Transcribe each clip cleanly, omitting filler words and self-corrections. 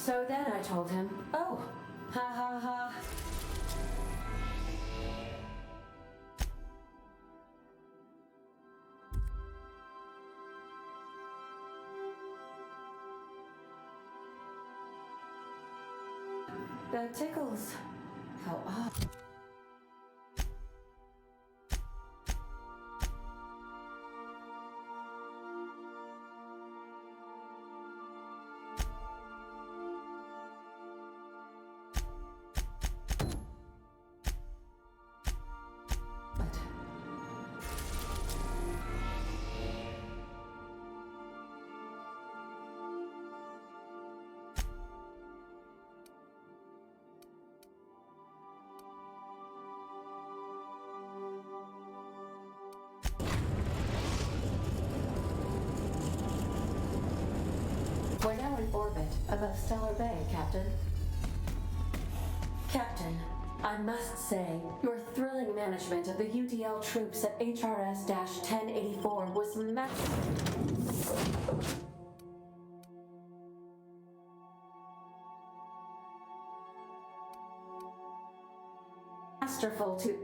So then I told him, oh, ha ha ha. That tickles. How odd. We're now in orbit above Stellar Bay, Captain. Captain, I must say, your thrilling management of the UDL troops at HRS-1084 was masterful to,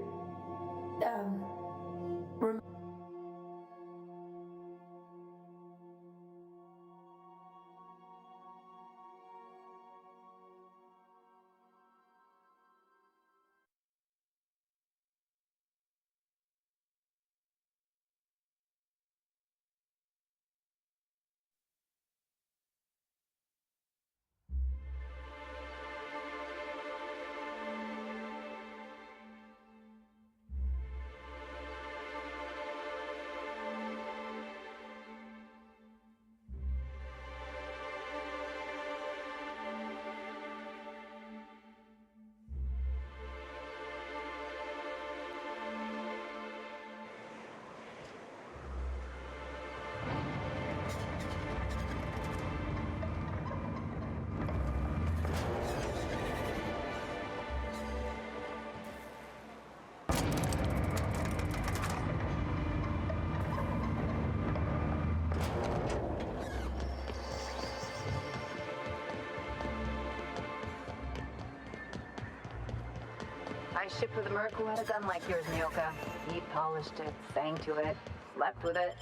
I shipped with a Merc who had a gun like yours, Nyoka. He polished it, sang to it, slept with it.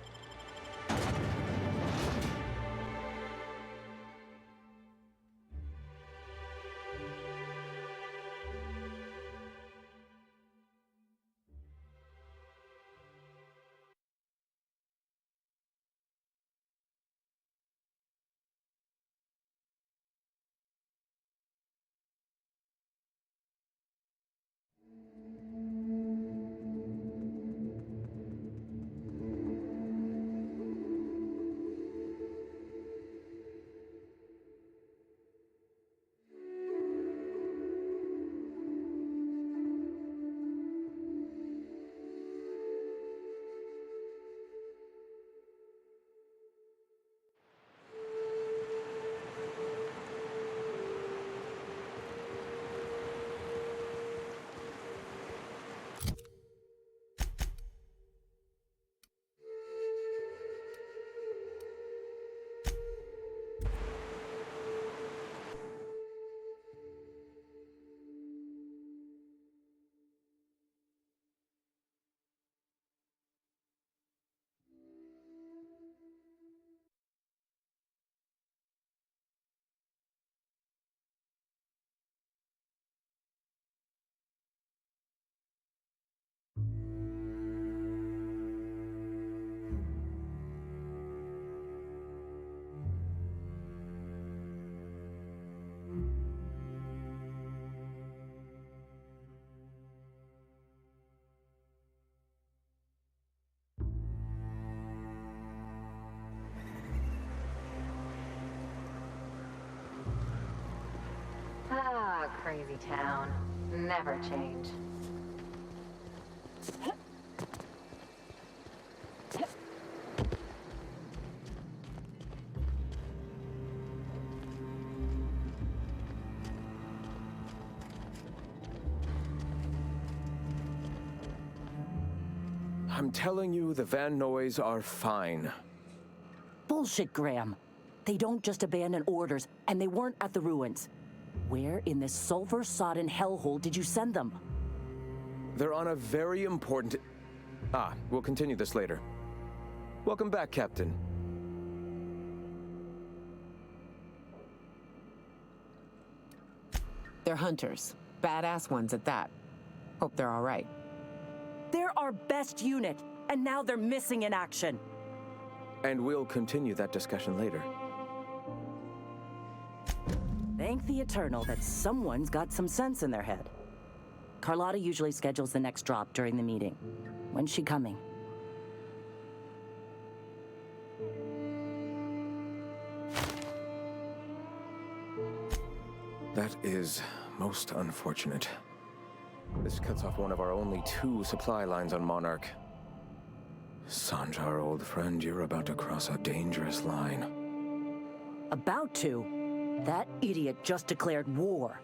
Ah, crazy town. Never change. I'm telling you, the Van Noys are fine. Bullshit, Graham. They don't just abandon orders, and they weren't at the ruins. Where in this sulfur-sodden hellhole did you send them? They're on a very important... we'll continue this later. Welcome back, Captain. They're hunters. Badass ones at that. Hope they're all right. They're our best unit, and now they're missing in action. And we'll continue that discussion later. Thank the Eternal that someone's got some sense in their head. Carlotta usually schedules the next drop during the meeting. When's she coming? That is most unfortunate. This cuts off one of our only 2 supply lines on Monarch. Sanjar, old friend, you're about to cross a dangerous line. About to? That idiot just declared war.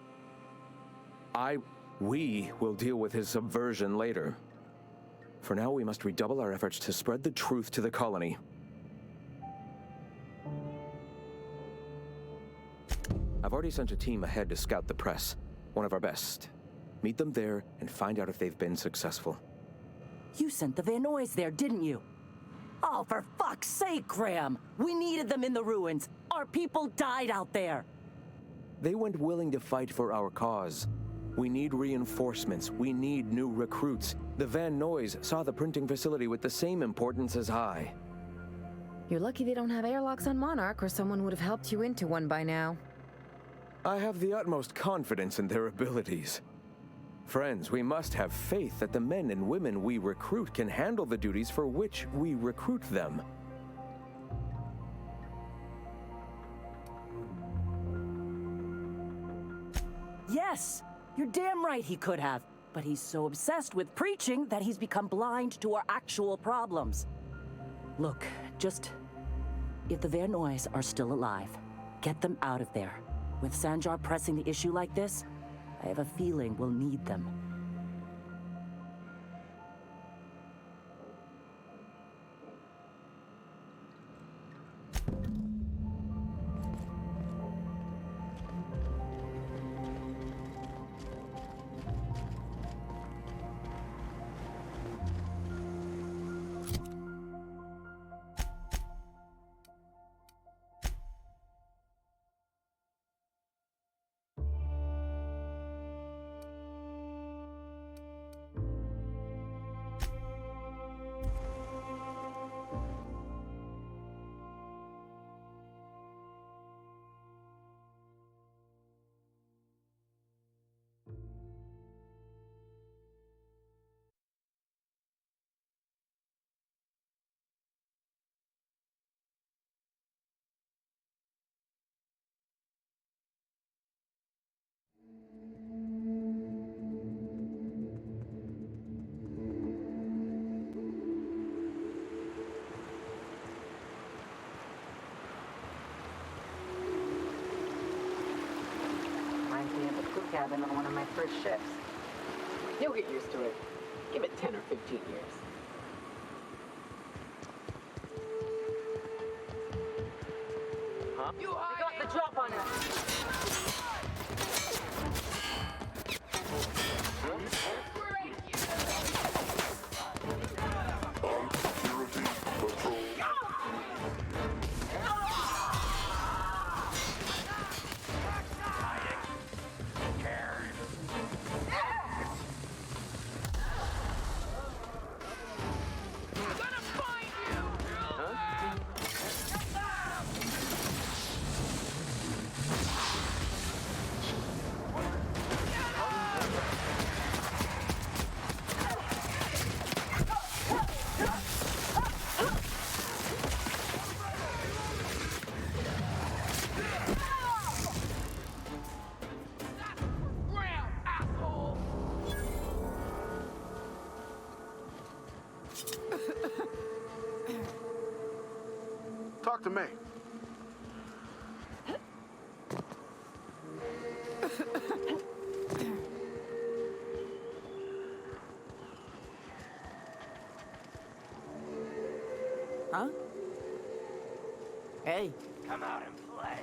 We will deal with his subversion later. For now, we must redouble our efforts to spread the truth to the colony. I've already sent a team ahead to scout the press, one of our best. Meet them there and find out if they've been successful. You sent the Van Nuys there, didn't you? Oh, for fuck's sake, Graham! We needed them in the ruins. Our people died out there. They went willing to fight for our cause. We need reinforcements. We need new recruits. The Van Nuys saw the printing facility with the same importance as I. You're lucky they don't have airlocks on Monarch, or someone would have helped you into one by now. I have the utmost confidence in their abilities. Friends, we must have faith that the men and women we recruit can handle the duties for which we recruit them. Yes! You're damn right he could have. But he's so obsessed with preaching that he's become blind to our actual problems. Look, if the Van Nuys are still alive, get them out of there. With Sanjar pressing the issue like this, I have a feeling we'll need them. Cabin on one of my first ships. You'll get used to it. Give it 10 or 15 years. Huh? We got the drop on us. Talk to me. Huh? Hey, Come out and play.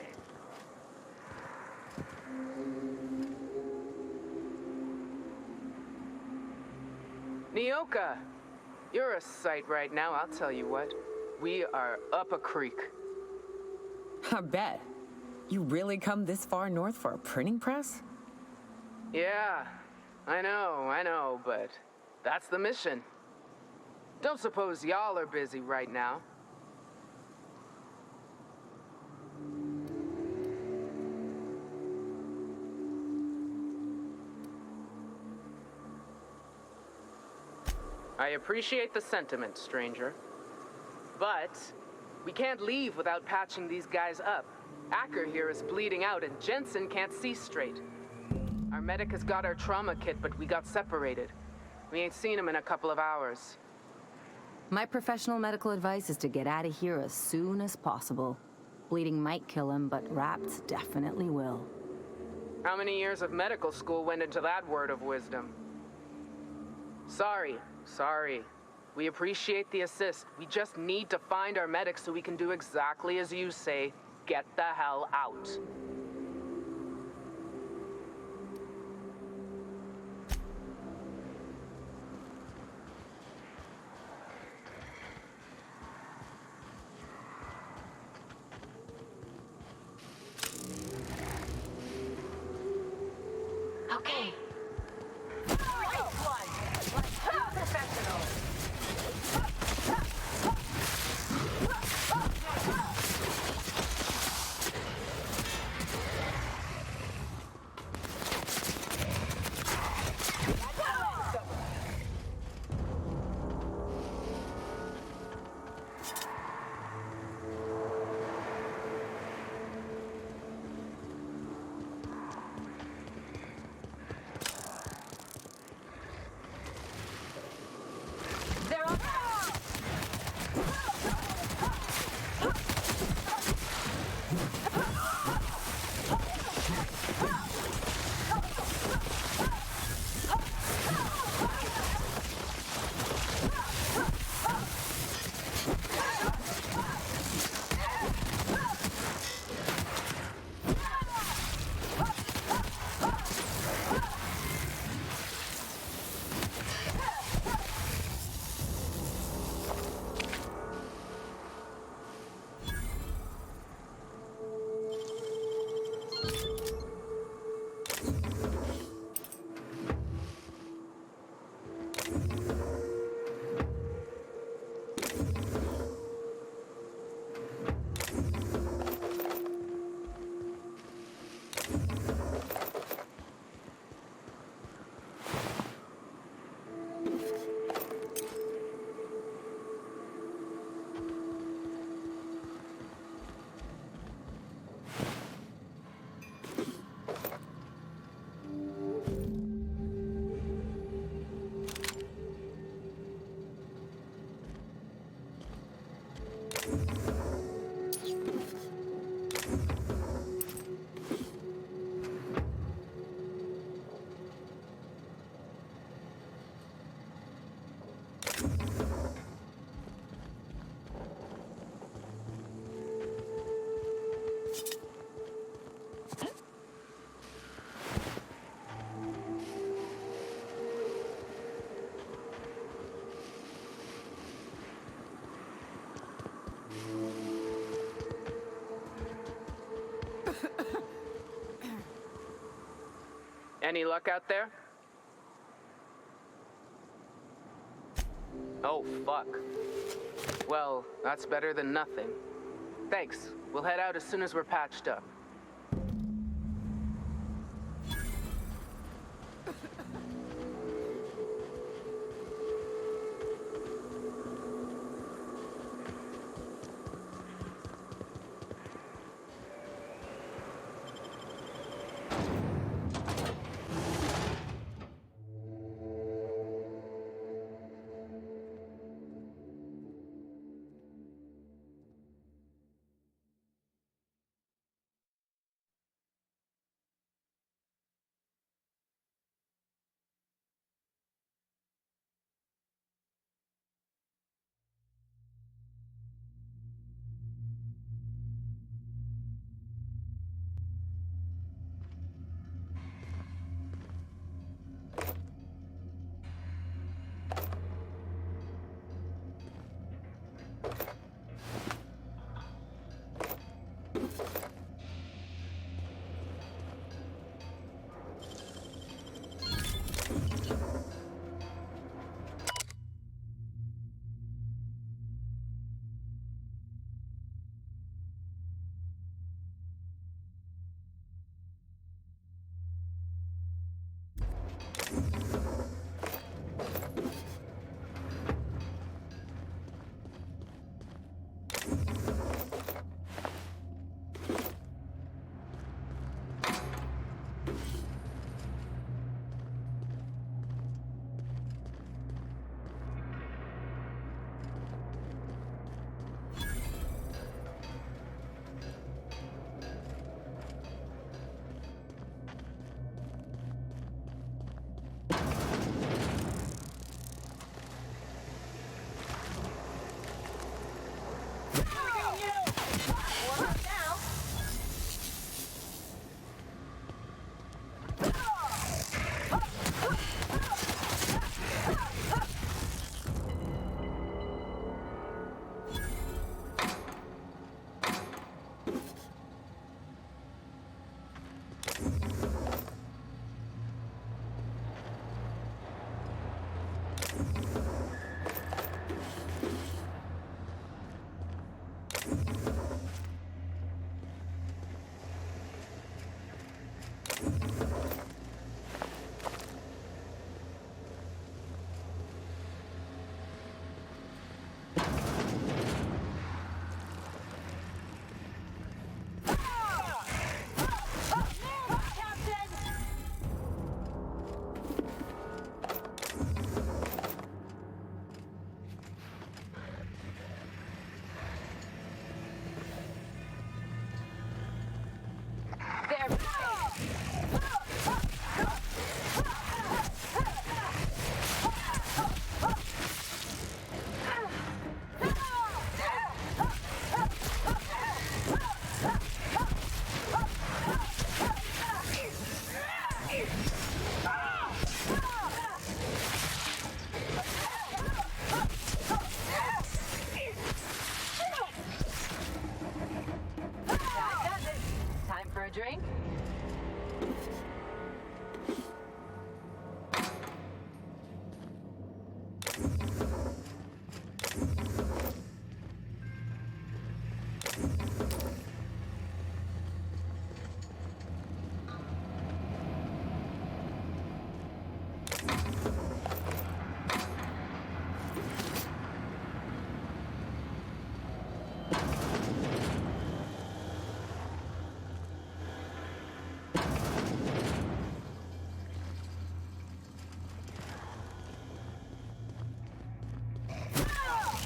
Nyoka, you're a sight right now, I'll tell you what. We are up a creek. I bet. You really come this far north for a printing press? Yeah, I know, but that's the mission. Don't suppose y'all are busy right now. I appreciate the sentiment, stranger. But we can't leave without patching these guys up. Acker here is bleeding out and Jensen can't see straight. Our medic has got our trauma kit, but we got separated. We ain't seen him in a couple of hours. My professional medical advice is to get out of here as soon as possible. Bleeding might kill him, but wrapped definitely will. How many years of medical school went into that word of wisdom? Sorry. We appreciate the assist. We just need to find our medic so we can do exactly as you say. Get the hell out. Okay. Any luck out there? Oh, fuck. Well, that's better than nothing. Thanks. We'll head out as soon as we're patched up.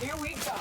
Here we go.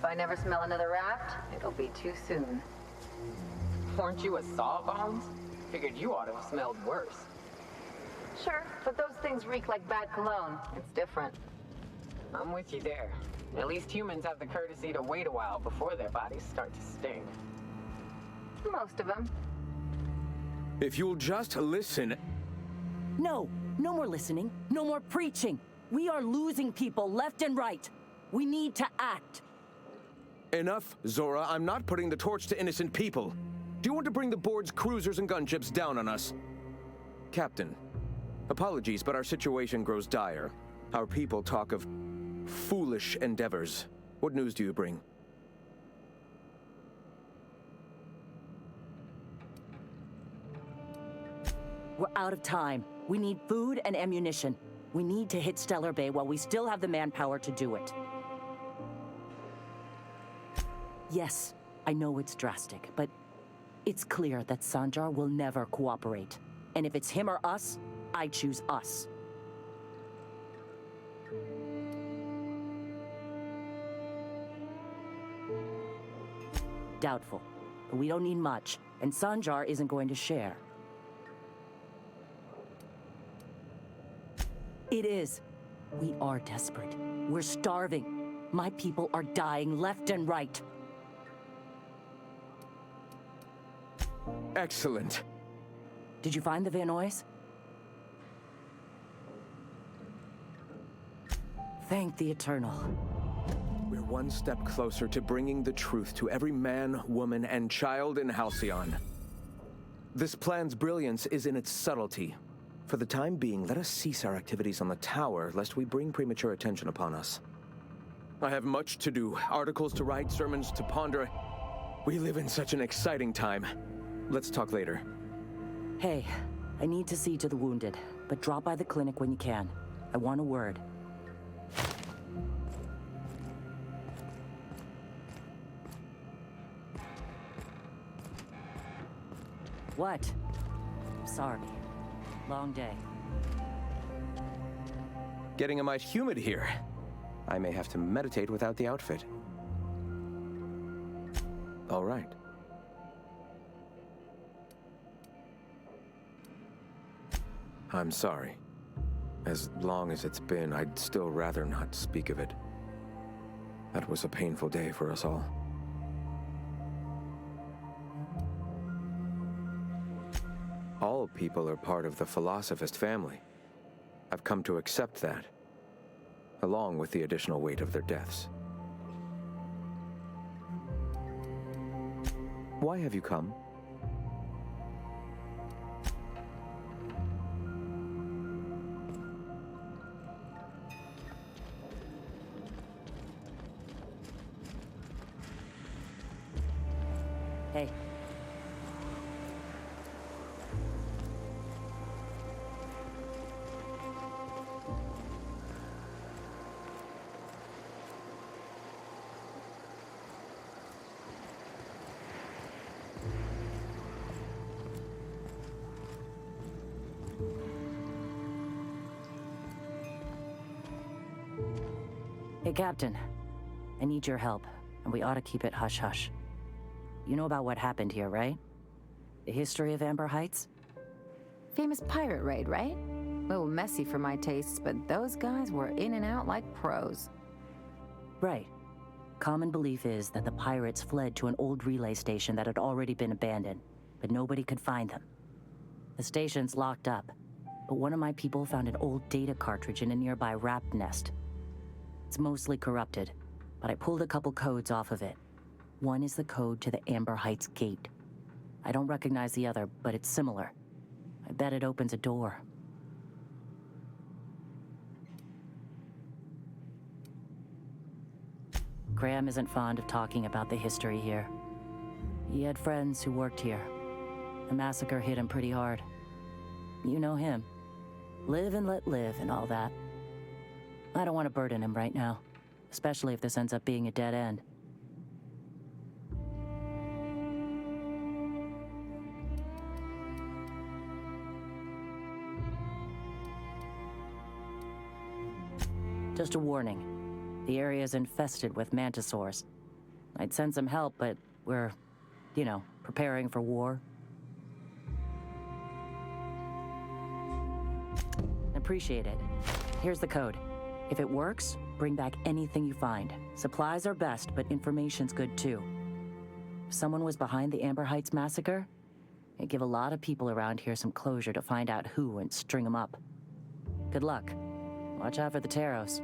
I never smell another raft, it'll be too soon. Weren't you a sawbones? Figured you ought to have smelled worse. Sure, but those things reek like bad cologne. It's different. I'm with you there. At least humans have the courtesy to wait a while before their bodies start to stink. Most of them. If you'll just listen... No, no more listening, no more preaching. We are losing people left and right. We need to act. Enough, Zora. I'm not putting the torch to innocent people. Do you want to bring the board's cruisers and gunships down on us? Captain, apologies, but our situation grows dire. Our people talk of foolish endeavors. What news do you bring? We're out of time. We need food and ammunition. We need to hit Stellar Bay while we still have the manpower to do it. Yes, I know it's drastic, but it's clear that Sanjar will never cooperate. And if it's him or us, I choose us. Doubtful. But we don't need much, and Sanjar isn't going to share. It is. We are desperate. We're starving. My people are dying left and right. Excellent. Did you find the Vanoys? Thank the Eternal. We're one step closer to bringing the truth to every man, woman, and child in Halcyon. This plan's brilliance is in its subtlety. For the time being, let us cease our activities on the tower, lest we bring premature attention upon us. I have much to do, articles to write, sermons to ponder. We live in such an exciting time. Let's talk later. Hey, I need to see to the wounded, but drop by the clinic when you can. I want a word. What? Sorry. Long day. Getting a mite humid here. I may have to meditate without the outfit. All right. I'm sorry. As long as it's been, I'd still rather not speak of it. That was a painful day for us all. All people are part of the Philosophist family. I've come to accept that, along with the additional weight of their deaths. Why have you come? Hey. Hey, Captain. I need your help, and we ought to keep it hush-hush. You know about what happened here, right? The history of Amber Heights? Famous pirate raid, right? A little messy for my tastes, but those guys were in and out like pros. Right. Common belief is that the pirates fled to an old relay station that had already been abandoned, but nobody could find them. The station's locked up, but one of my people found an old data cartridge in a nearby raft nest. It's mostly corrupted, but I pulled a couple codes off of it. One is the code to the Amber Heights gate. I don't recognize the other, but it's similar. I bet it opens a door. Graham isn't fond of talking about the history here. He had friends who worked here. The massacre hit him pretty hard. You know him. Live and let live and all that. I don't want to burden him right now, especially if this ends up being a dead end. Just a warning. The area is infested with mantisaurs. I'd send some help, but we're, preparing for war. Appreciate it. Here's the code. If it works, bring back anything you find. Supplies are best, but information's good too. If someone was behind the Amber Heights massacre, it'd give a lot of people around here some closure to find out who and string them up. Good luck. Watch out for the Taros.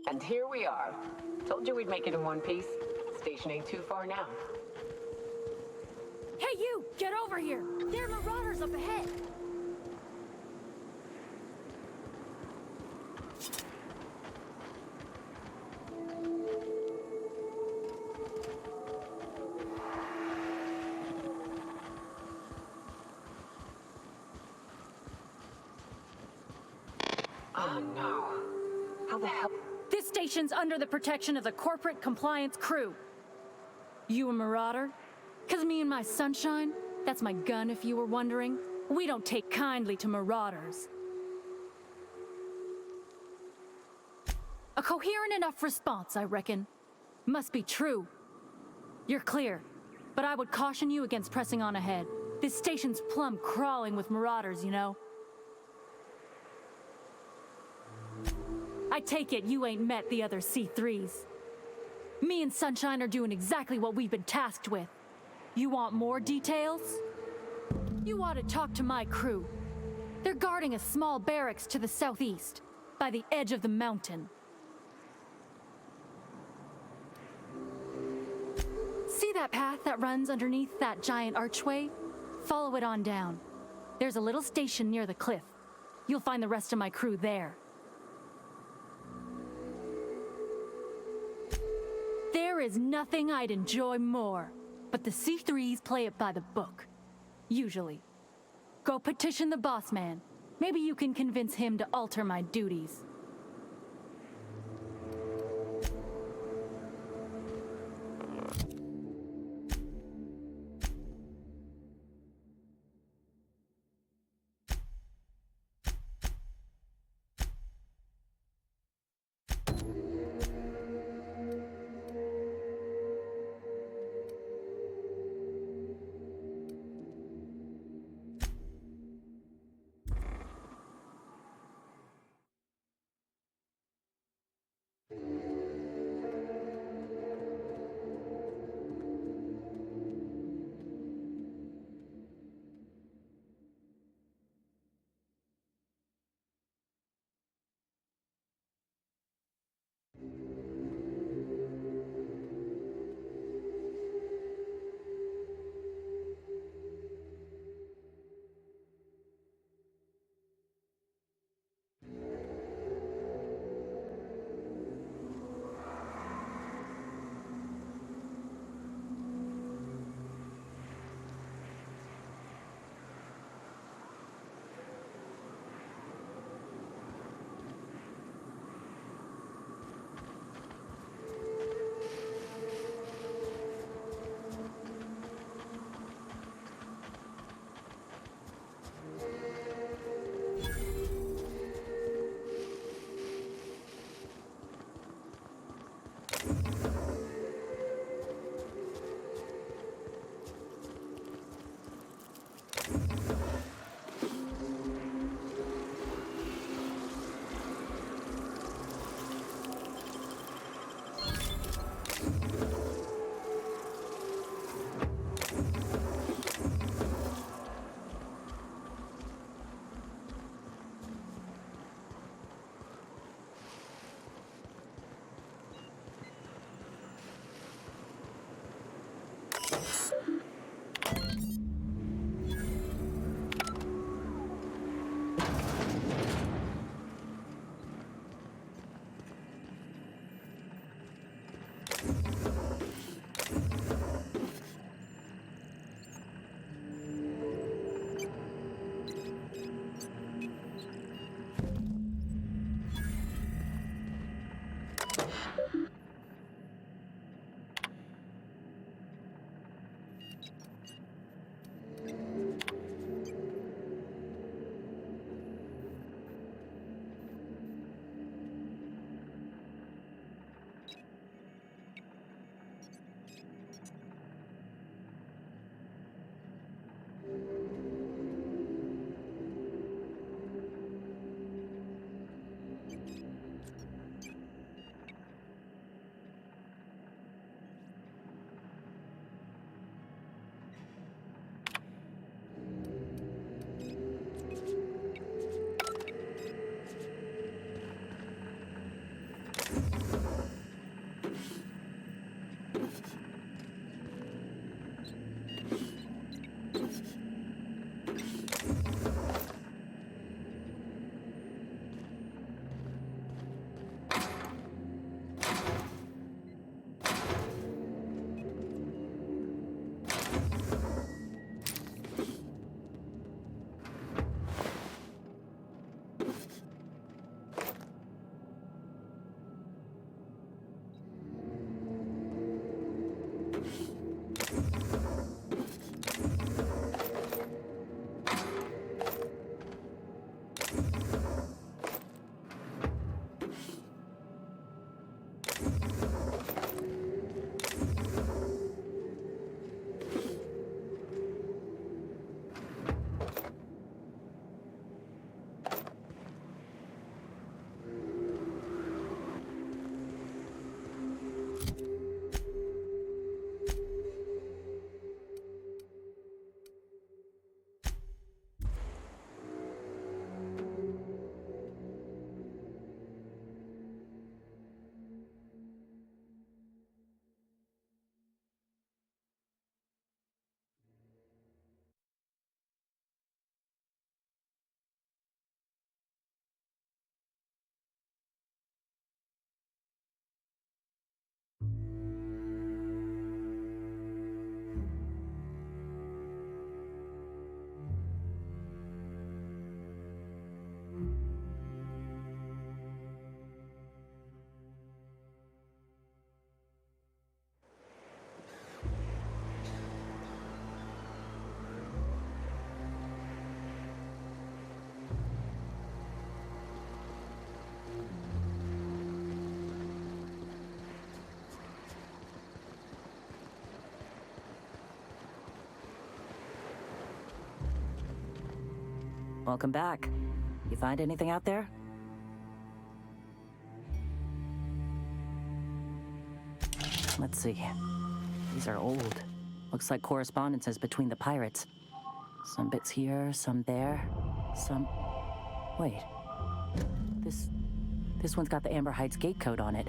And here we are. Told you we'd make it in one piece. Station ain't too far now. Hey, you! Get over here! There are marauders up ahead! Oh no. How the hell? This station's under the protection of the Corporate Compliance Crew. You a marauder? 'Cause me and my sunshine, that's my gun if you were wondering, we don't take kindly to marauders. A coherent enough response, I reckon. Must be true. You're clear, but I would caution you against pressing on ahead. This station's plumb crawling with marauders, you know. I take it you ain't met the other C3s. Me and Sunshine are doing exactly what we've been tasked with. You want more details? You ought to talk to my crew. They're guarding a small barracks to the southeast, by the edge of the mountain. See that path that runs underneath that giant archway? Follow it on down. There's a little station near the cliff. You'll find the rest of my crew there. There is nothing I'd enjoy more, but the C3s play it by the book. Usually. Go petition the boss man. Maybe you can convince him to alter my duties. Welcome back. You find anything out there? Let's see. These are old. Looks like correspondences between the pirates. Some bits here, some there, some... Wait. This one's got the Amber Heights gate code on it,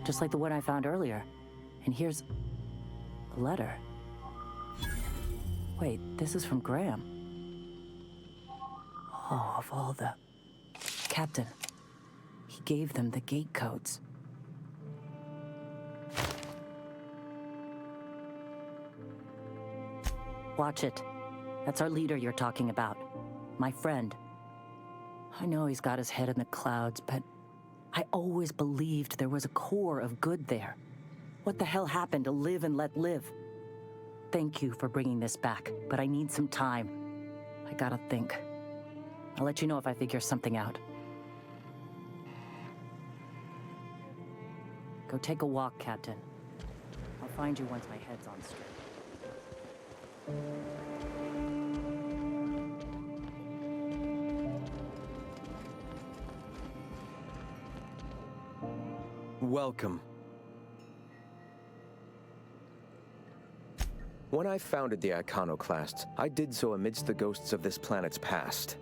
just like the one I found earlier. And here's a letter. Wait, this is from Graham. Oh, of all the... Captain, he gave them the gate codes. Watch it. That's our leader you're talking about. My friend. I know he's got his head in the clouds, but I always believed there was a core of good there. What the hell happened to live and let live? Thank you for bringing this back, but I need some time. I gotta think. I'll let you know if I figure something out. Go take a walk, Captain. I'll find you once my head's on straight. Welcome. When I founded the Iconoclasts, I did so amidst the ghosts of this planet's past.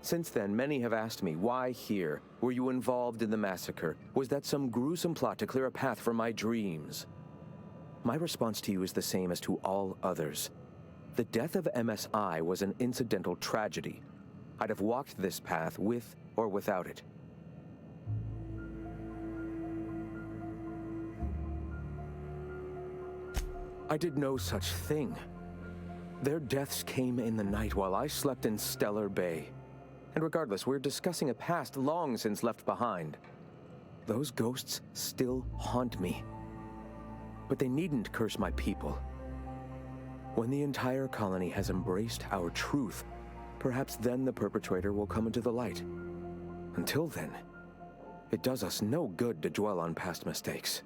Since then, many have asked me, why here? Were you involved in the massacre? Was that some gruesome plot to clear a path for my dreams? My response to you is the same as to all others. The death of MSI was an incidental tragedy. I'd have walked this path with or without it. I did no such thing. Their deaths came in the night while I slept in Stellar Bay. And regardless, we're discussing a past long since left behind. Those ghosts still haunt me. But they needn't curse my people. When the entire colony has embraced our truth, perhaps then the perpetrator will come into the light. Until then, it does us no good to dwell on past mistakes.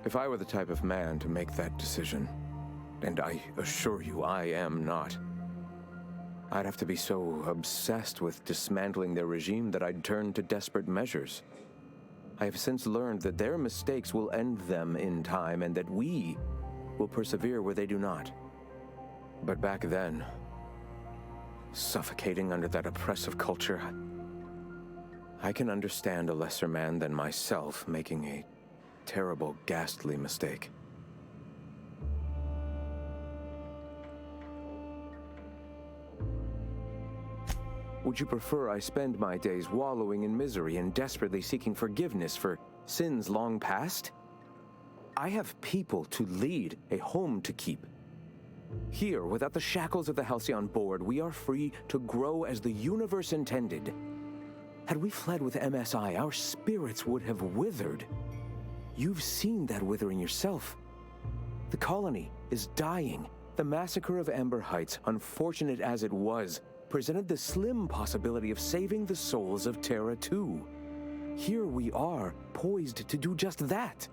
If I were the type of man to make that decision, and I assure you I am not, I'd have to be so obsessed with dismantling their regime that I'd turn to desperate measures. I have since learned that their mistakes will end them in time and that we will persevere where they do not. But back then, suffocating under that oppressive culture, I can understand a lesser man than myself making a terrible, ghastly mistake. Would you prefer I spend my days wallowing in misery and desperately seeking forgiveness for sins long past? I have people to lead, a home to keep. Here, without the shackles of the Halcyon Board, we are free to grow as the universe intended. Had we fled with MSI, our spirits would have withered. You've seen that withering yourself. The colony is dying. The massacre of Amber Heights, unfortunate as it was, presented the slim possibility of saving the souls of Terra 2. Here we are, poised to do just that.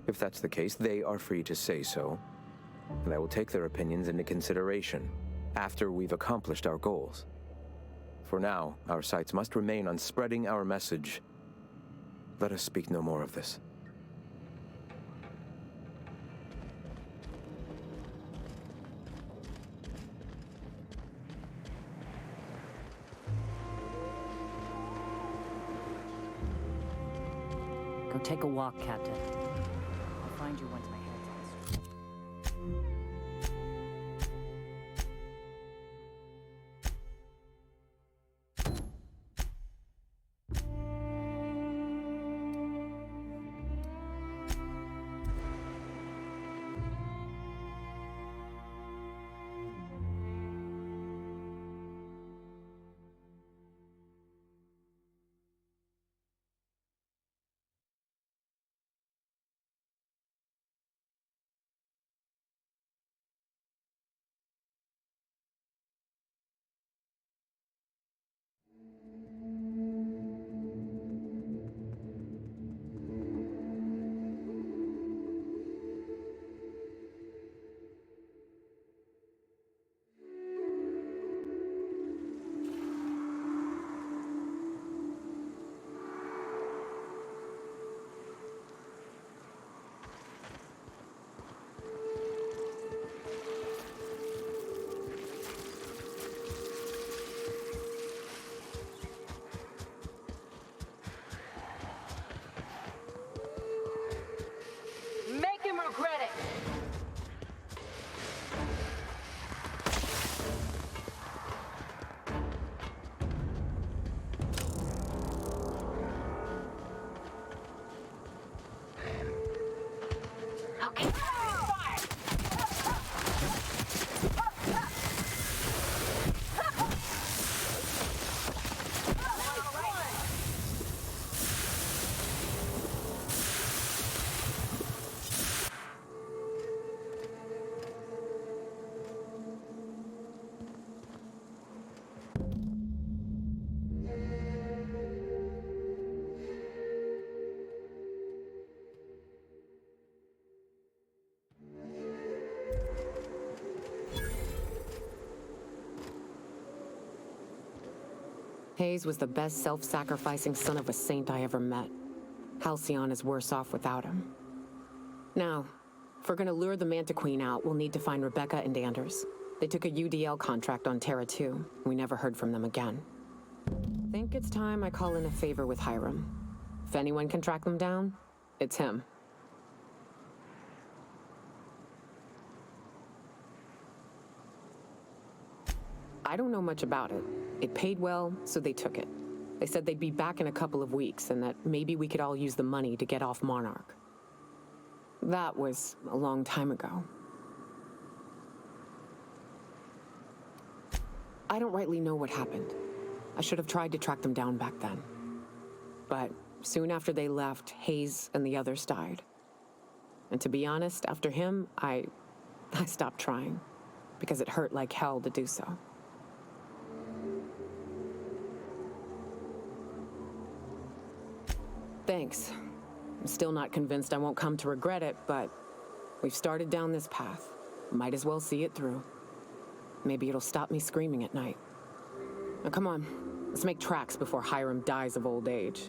If that's the case, they are free to say so, and I will take their opinions into consideration after we've accomplished our goals. For now, our sights must remain on spreading our message. Let us speak no more of this. Go take a walk, Captain. I'll find you once my head's on straight. Hayes was the best self-sacrificing son of a saint I ever met. Halcyon is worse off without him. Now, if we're gonna lure the Manta Queen out, we'll need to find Rebecca and Anders. They took a UDL contract on Terra 2. We never heard from them again. Think it's time I call in a favor with Hiram. If anyone can track them down, it's him. I don't know much about it. It paid well, so they took it. They said they'd be back in a couple of weeks, and that maybe we could all use the money to get off Monarch. That was a long time ago. I don't rightly know what happened. I should have tried to track them down back then. But soon after they left, Hayes and the others died. And to be honest, after him, I stopped trying, because it hurt like hell to do so. Thanks. I'm still not convinced I won't come to regret it, but we've started down this path. Might as well see it through. Maybe it'll stop me screaming at night. Now come on, let's make tracks before Hiram dies of old age.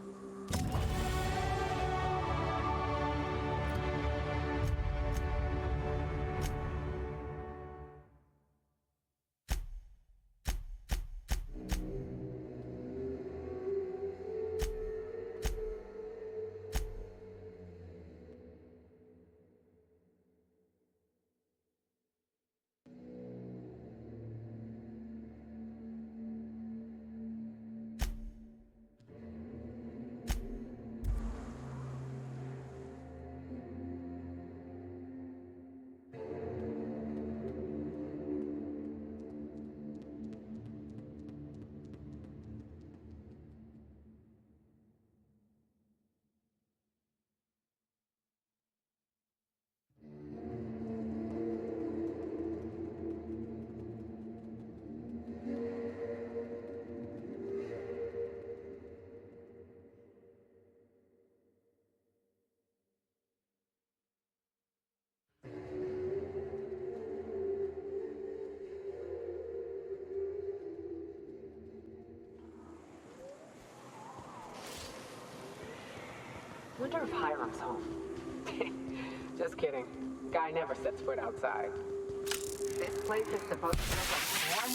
Wonder if Hiram's home. Just kidding. Guy never sets foot outside. This place is supposed to look like one.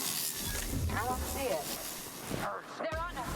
I don't see it. They're on us.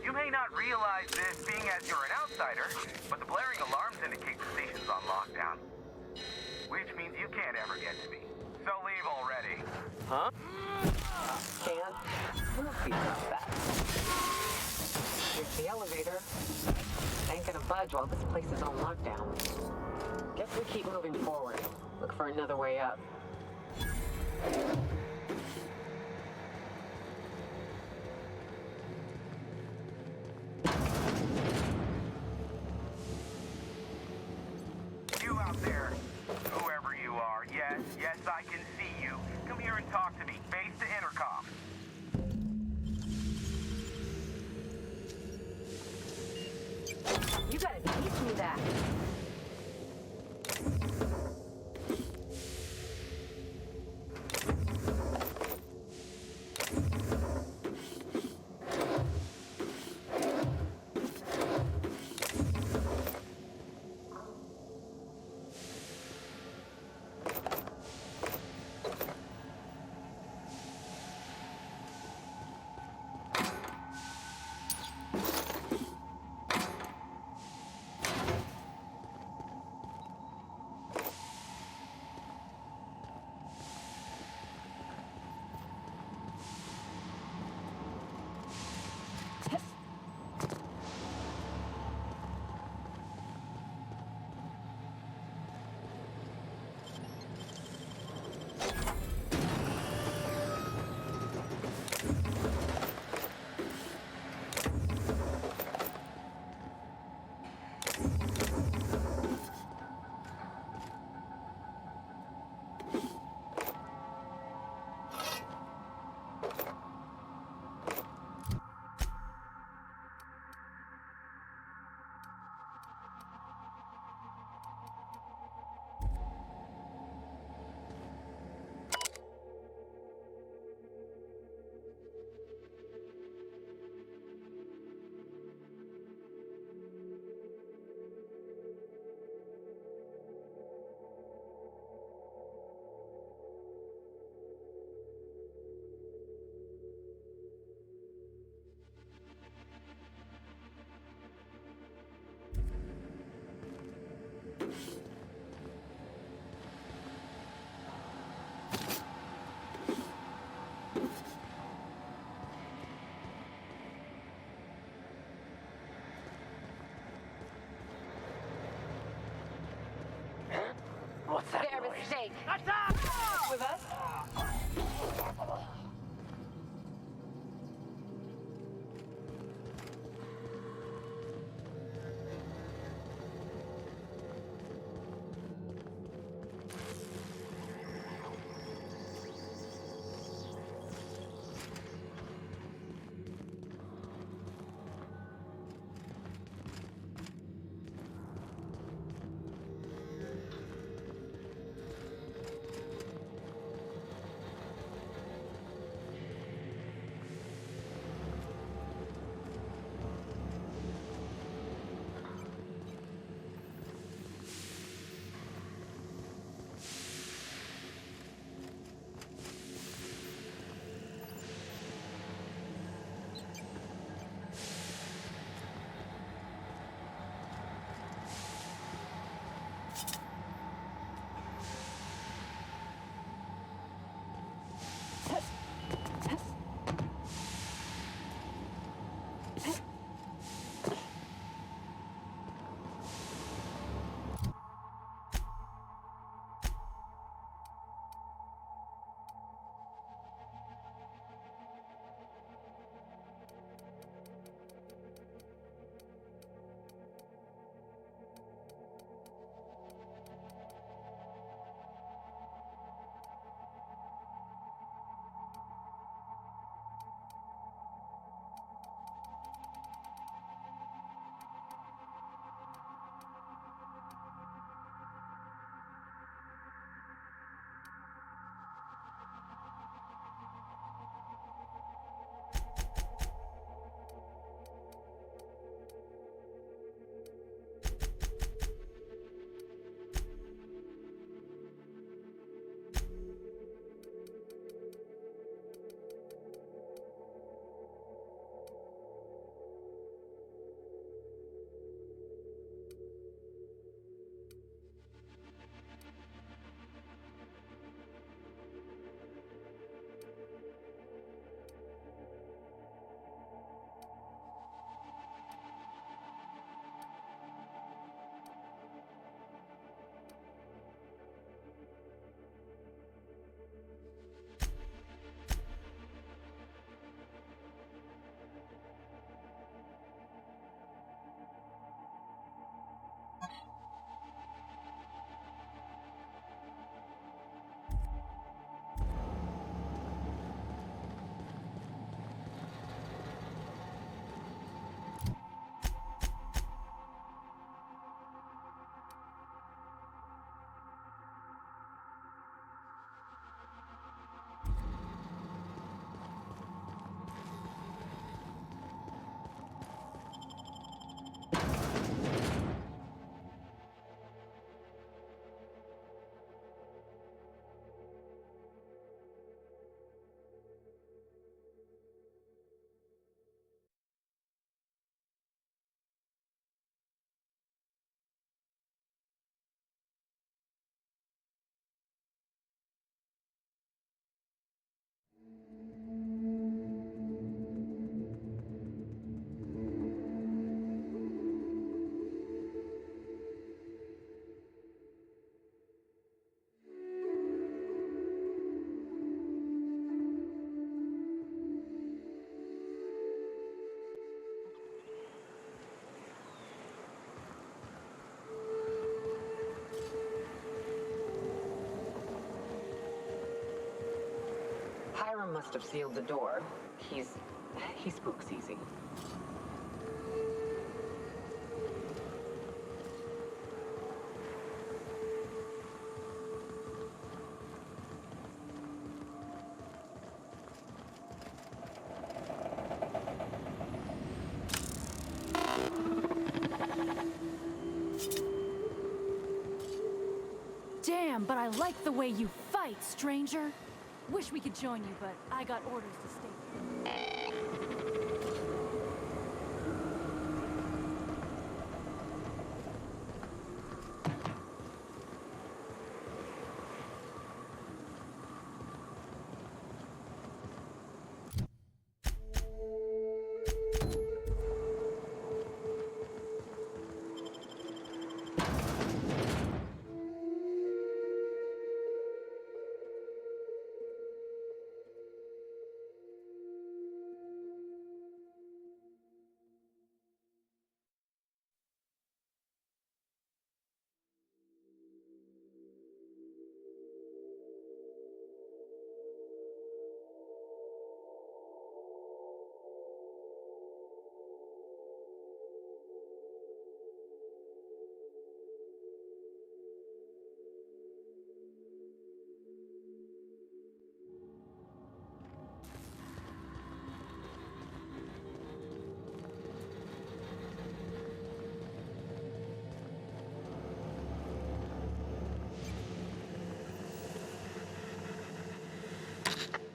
You may not realize this being as you're an outsider, but the blaring alarms indicate the station's on lockdown. Which means you can't ever get to me. So leave already. Huh? Can't. We'll see about that. Here's the elevator. Thanks. gonna budge while this place is on lockdown. Guess we keep moving forward. Look for another way up. You out there, whoever you are, yes, I can see you. Come here and talk to me. Face the intercom. You gotta teach me that. What's that Fair noise? mistake. With us? must have sealed the door. He spooks easy. Damn, but I like the way you fight, stranger. Wish we could join you, but I got orders to stay.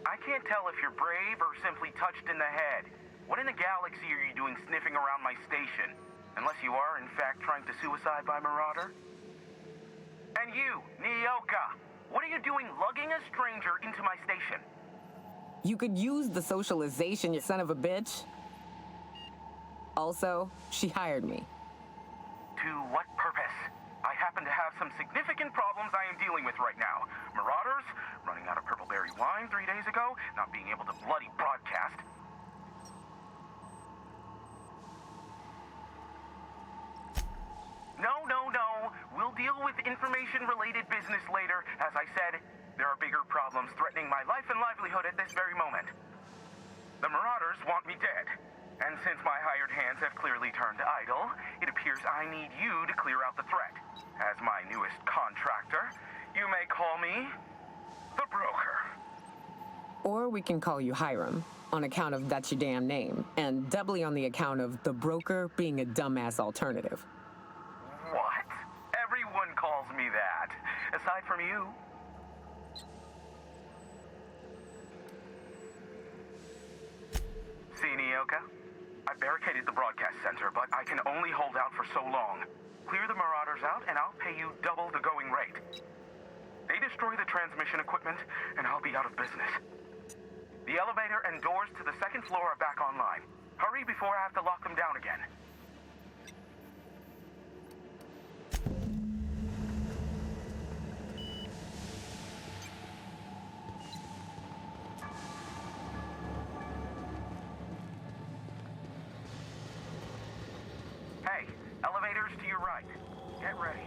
I can't tell if you're brave or simply touched in the head. What in the galaxy are you doing sniffing around my station? Unless you are, in fact, trying to suicide by Marauder? And you, Nyoka, what are you doing lugging a stranger into my station? You could use the socialization, you son of a bitch. Also, she hired me. To what purpose? I happen to have some significant problems I am dealing with right now. Marauders, running out of purple berry wine 3 days ago, not being able to bloody broadcast. No. We'll deal with information-related business later. As I said, there are bigger problems threatening my life and livelihood at this very moment. The Marauders want me dead. And since my hired hands have clearly turned idle, it appears I need you to clear out the threat. As my newest contractor, you may call me the Broker. Or we can call you Hiram, on account of that's your damn name, and doubly on the account of the Broker being a dumbass alternative. What? Everyone calls me that, aside from you. See, Nyoka? I barricaded the broadcast center, but I can only hold out for so long. Clear the Marauders out, and I'll pay you double the going rate. They destroy the transmission equipment, and I'll be out of business. The elevator and doors to the second floor are back online. Hurry before I have to lock them down again. Hey, elevators to your right. Get ready.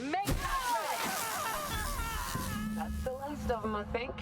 Make That's the last of them, I think.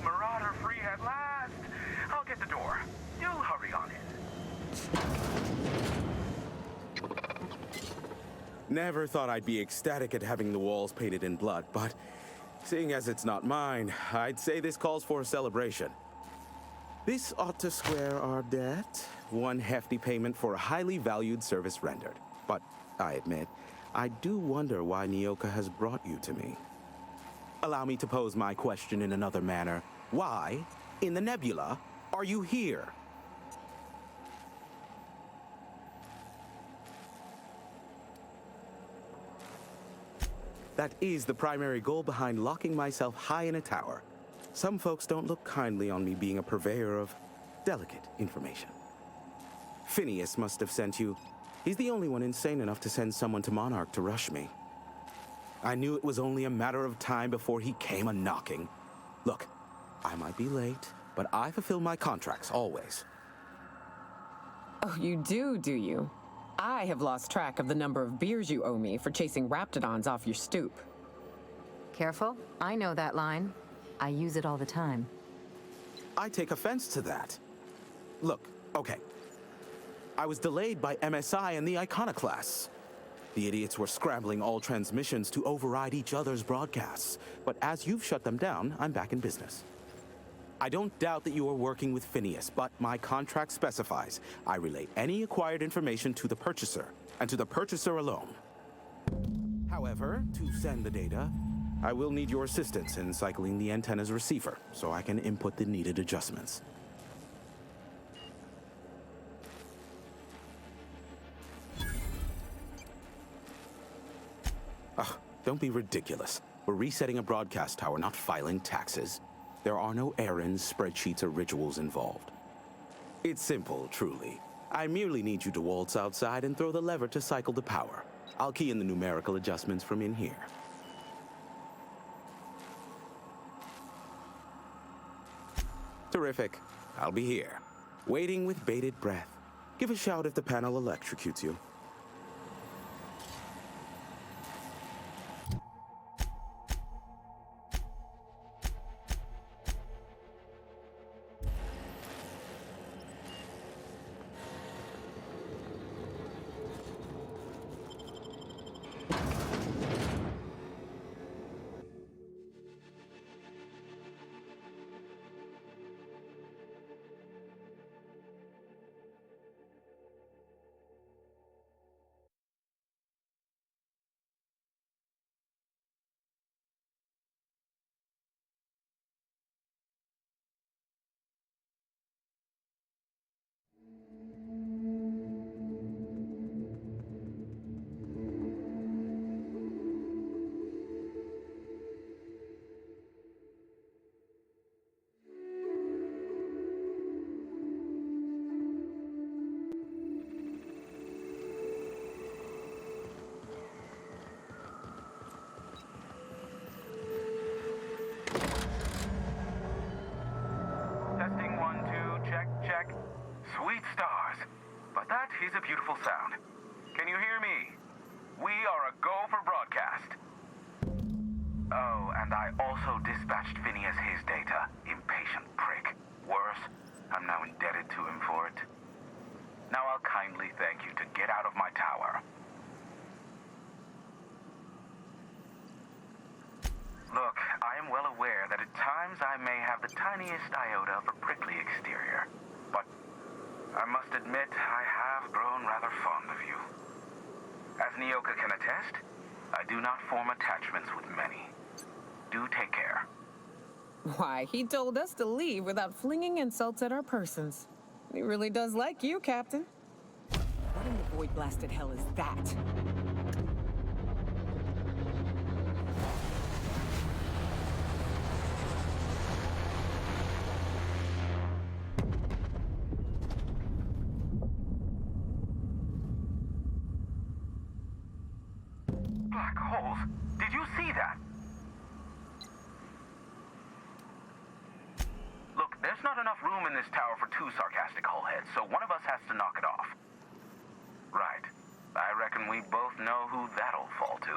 Marauder free at last. I'll get the door. You hurry on in. Never thought I'd be ecstatic at having the walls painted in blood, but seeing as it's not mine, I'd say this calls for a celebration. This ought to square our debt. One hefty payment for a highly valued service rendered. But I admit, I do wonder why Nyoka has brought you to me. Allow me to pose my question in another manner. Why, in the nebula, are you here? That is the primary goal behind locking myself high in a tower. Some folks don't look kindly on me being a purveyor of delicate information. Phineas must have sent you. He's the only one insane enough to send someone to Monarch to rush me. I knew it was only a matter of time before he came a-knocking. Look, I might be late, but I fulfill my contracts, always. Oh, you do you? I have lost track of the number of beers you owe me for chasing raptidons off your stoop. Careful, I know that line. I use it all the time. I take offense to that. Look, okay. I was delayed by MSI and the Iconoclasts. The idiots were scrambling all transmissions to override each other's broadcasts. But as you've shut them down, I'm back in business. I don't doubt that you are working with Phineas, but my contract specifies I relay any acquired information to the purchaser, and to the purchaser alone. However, to send the data, I will need your assistance in cycling the antenna's receiver, so I can input the needed adjustments. Ugh, don't be ridiculous. We're resetting a broadcast tower, not filing taxes. There are no errands, spreadsheets, or rituals involved. It's simple, truly. I merely need you to waltz outside and throw the lever to cycle the power. I'll key in the numerical adjustments from in here. Terrific. I'll be here, waiting with bated breath. Give a shout if the panel electrocutes you. Testing 1, 2, check. Sweet stars. But that is a beautiful sound. Can you hear me? We are a go for broadcast. Oh, and I also dispatched Phineas his data. Impatient prick. Worse, I'm now indebted to him for it. Now I'll kindly thank you to get out of my tower. Look, I am well aware that at times I may have the tiniest iota of a prickly exterior, but I must admit I have grown rather fond of you. As Nyoka can attest, I do not form attachments with many. Do take care. Why, he told us to leave without flinging insults at our persons. He really does like you, Captain. What in the void-blasted hell is that? Black holes. Did you see that? Look, there's not enough room in this tower for two sarcastic hullheads, so one of us has to knock it off. Right. I reckon we both know who that'll fall to.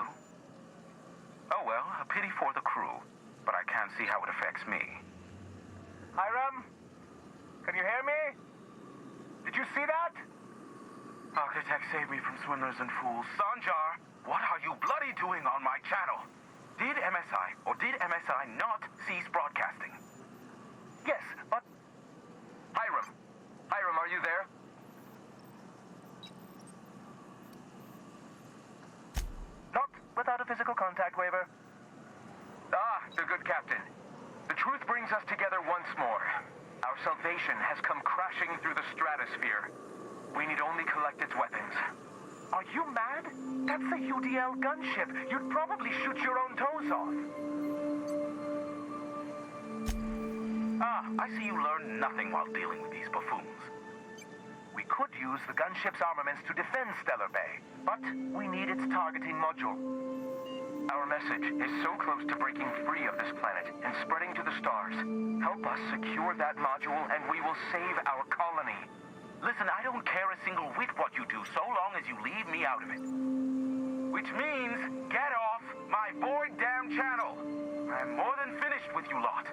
Oh well, a pity for the crew, but I can't see how it affects me. Hiram? Can you hear me? Did you see that? Architect, save me from swindlers and fools. Sanjar, what are you bloody doing on my channel? Did MSI or did MSI not cease broadcasting? Yes, but... Hiram. Hiram, are you there? Not without a physical contact waiver. Ah, the good captain. The truth brings us together once more. Our salvation has come crashing through the stratosphere. We need only collect its weapons. Are you mad? That's a UDL gunship. You'd probably shoot your own toes off. Ah, I see you learned nothing while dealing with these buffoons. We could use the gunship's armaments to defend Stellar Bay, but we need its targeting module. Our message is so close to breaking free of this planet and spreading to the stars. Help us secure that module and we will save our colony. Listen, I don't care a single whit what you do so long as you leave me out of it. Which means, get off my void damn channel. I'm more than finished with you lot.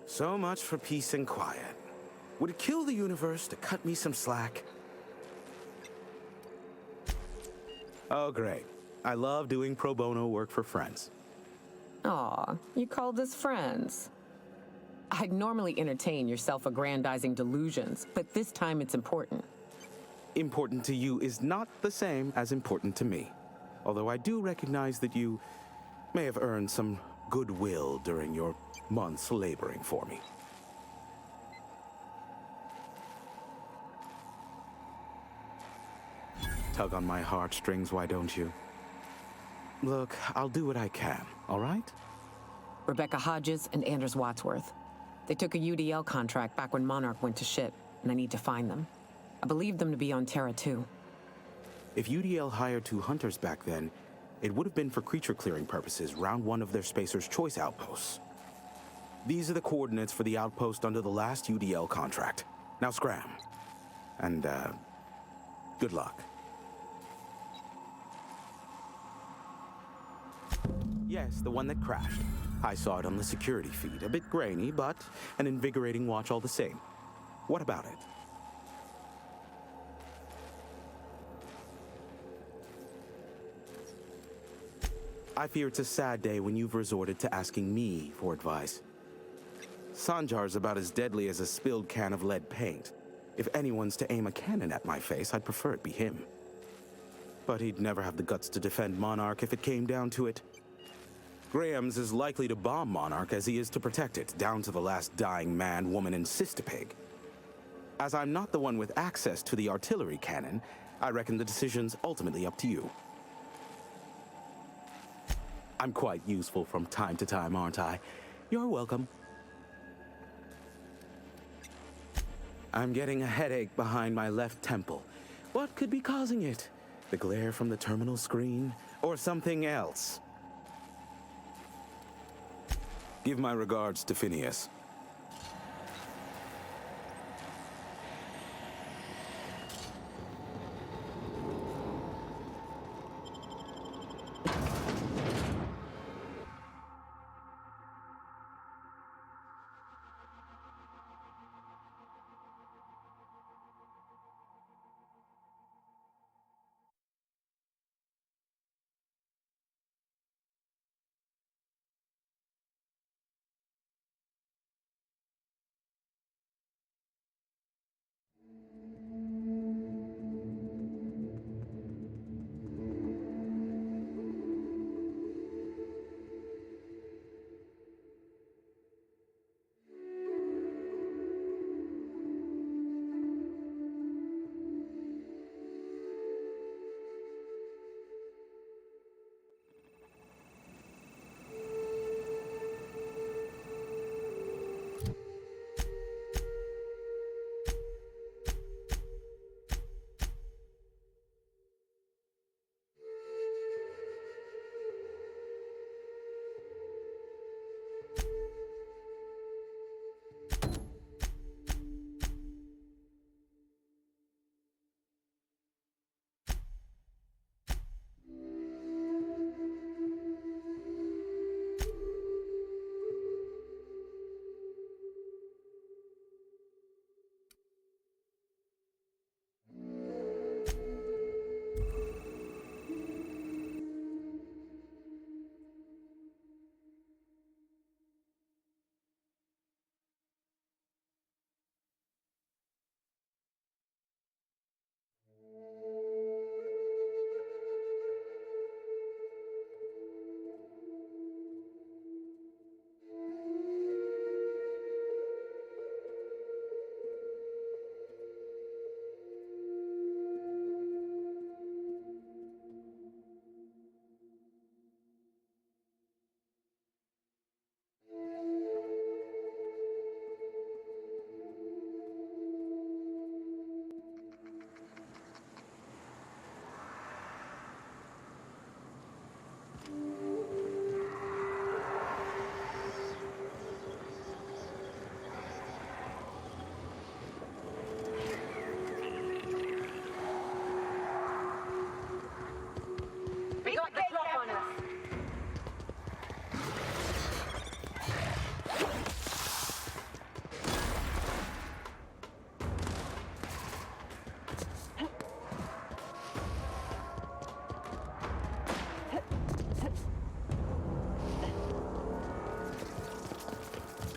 So much for peace and quiet. Would it kill the universe to cut me some slack? Oh, great. I love doing pro bono work for friends. Aw, you called us friends. I'd normally entertain your self-aggrandizing delusions, but this time it's important. Important to you is not the same as important to me. Although I do recognize that you may have earned some goodwill during your months laboring for me. Tug on my heartstrings, why don't you? Look, I'll do what I can, all right? Rebecca Hodges and Anders Wadsworth. They took a UDL contract back when Monarch went to shit, and I need to find them. I believe them to be on Terra 2. If UDL hired 2 hunters back then, it would have been for creature clearing purposes, round 1 of their Spacer's Choice outposts. These are the coordinates for the outpost under the last UDL contract. Now scram. And, good luck. Yes, the one that crashed. I saw it on the security feed. A bit grainy, but an invigorating watch all the same. What about it? I fear it's a sad day when you've resorted to asking me for advice. Sanjar's about as deadly as a spilled can of lead paint. If anyone's to aim a cannon at my face, I'd prefer it be him. But he'd never have the guts to defend Monarch if it came down to it. Graham's as likely to bomb Monarch as he is to protect it, down to the last dying man, woman, and sister pig. As I'm not the one with access to the artillery cannon, I reckon the decision's ultimately up to you. I'm quite useful from time to time, aren't I? You're welcome. I'm getting a headache behind my left temple. What could be causing it? The glare from the terminal screen? Or something else? Give my regards to Phineas.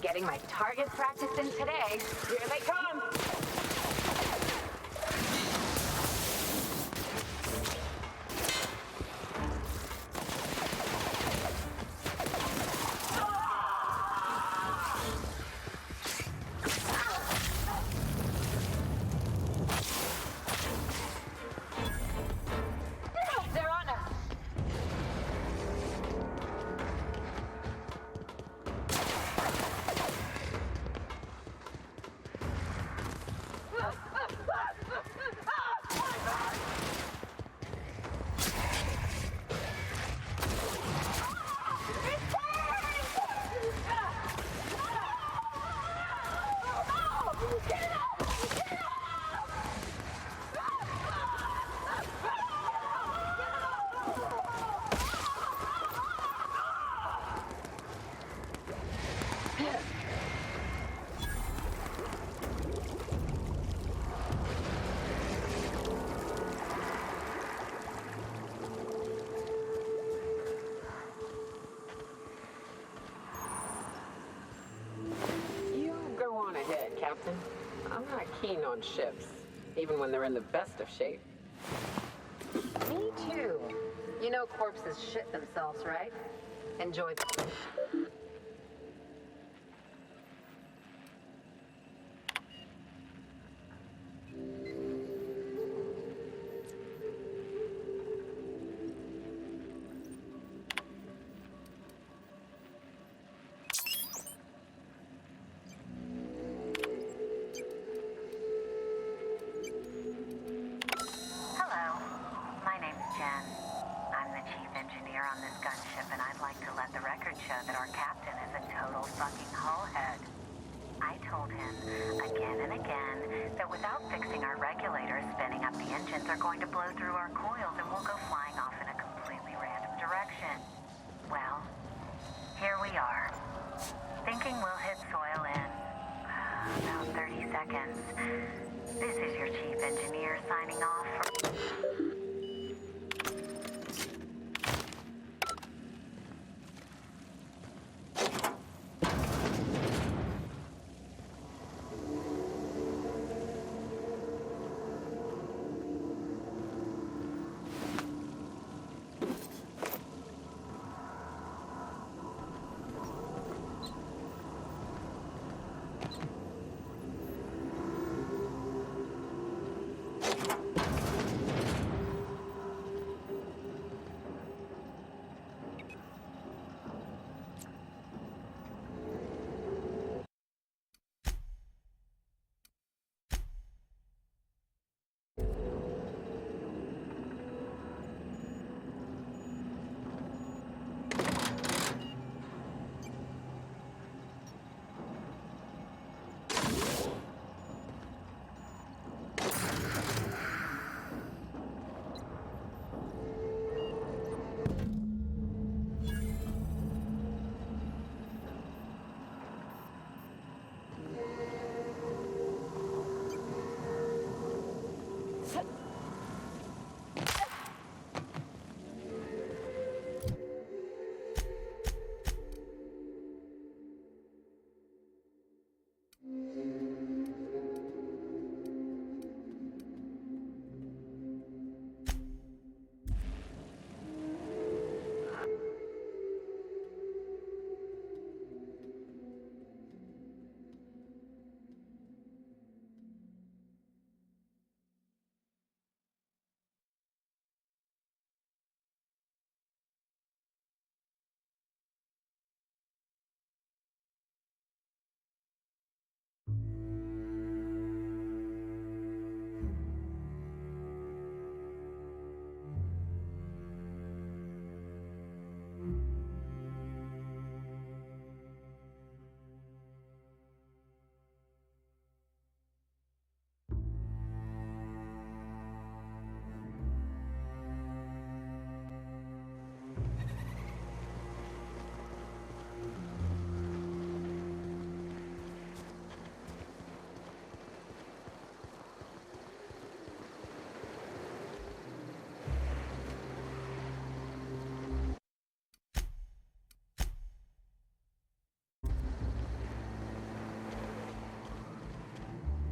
Getting my target practice in today. Here they come! They're on us! Captain. I'm not keen on ships, even when they're in the best of shape. Me too. You know corpses shit themselves, right? Enjoy the... records show that our captain is a total fucking hullhead. I told him again and again that without fixing our regulators, spinning up the engines are going to blow through our coils and we'll go flying off in a completely random direction. Well, here we are. Thinking we'll hit soil in about 30 seconds. This is your chief engineer signing off for...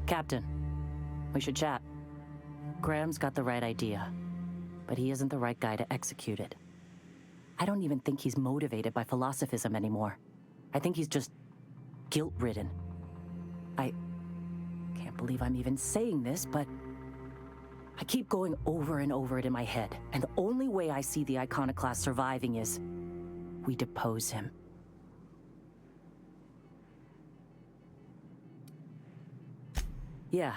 Captain, we should chat. Graham's got the right idea, but he isn't the right guy to execute it. I don't even think he's motivated by philosophism anymore. I think he's just guilt-ridden. I can't believe I'm even saying this, but I keep going over and over it in my head, and the only way I see the Iconoclast surviving is we depose him. Yeah.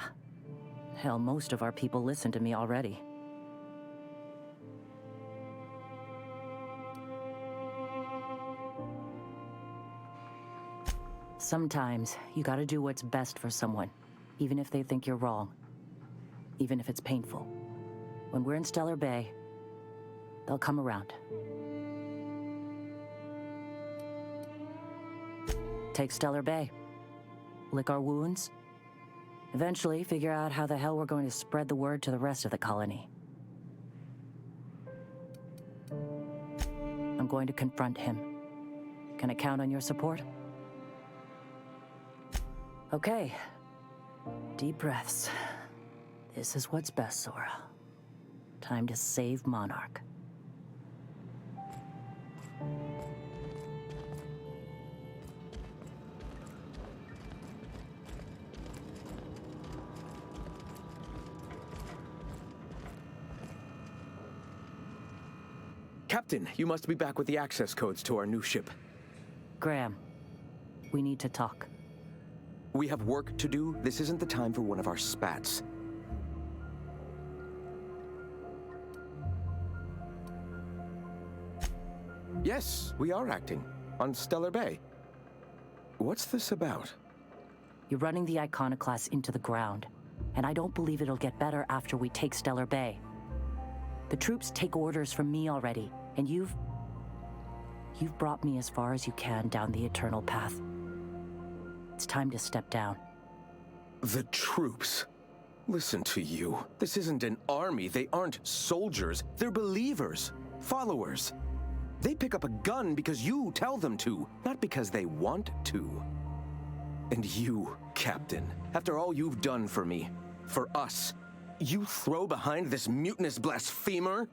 Hell, most of our people listen to me already. Sometimes you gotta do what's best for someone, even if they think you're wrong. Even if it's painful. When we're in Stellar Bay, they'll come around. Take Stellar Bay. Lick our wounds. Eventually, figure out how the hell we're going to spread the word to the rest of the colony. I'm going to confront him. Can I count on your support? Okay. Deep breaths. This is what's best, Sora. Time to save Monarch. Captain, you must be back with the access codes to our new ship. Graham, we need to talk. We have work to do. This isn't the time for one of our spats. Yes, we are acting. on Stellar Bay. What's this about? You're running the Iconoclast into the ground, and I don't believe it'll get better after we take Stellar Bay. The troops take orders from me already, and you've brought me as far as you can down the Eternal Path. It's time to step down. The troops? Listen to you. This isn't an army. They aren't soldiers. They're believers. Followers. They pick up a gun because you tell them to, not because they want to. And you, Captain, after all you've done for me, for us, you throw behind this mutinous blasphemer?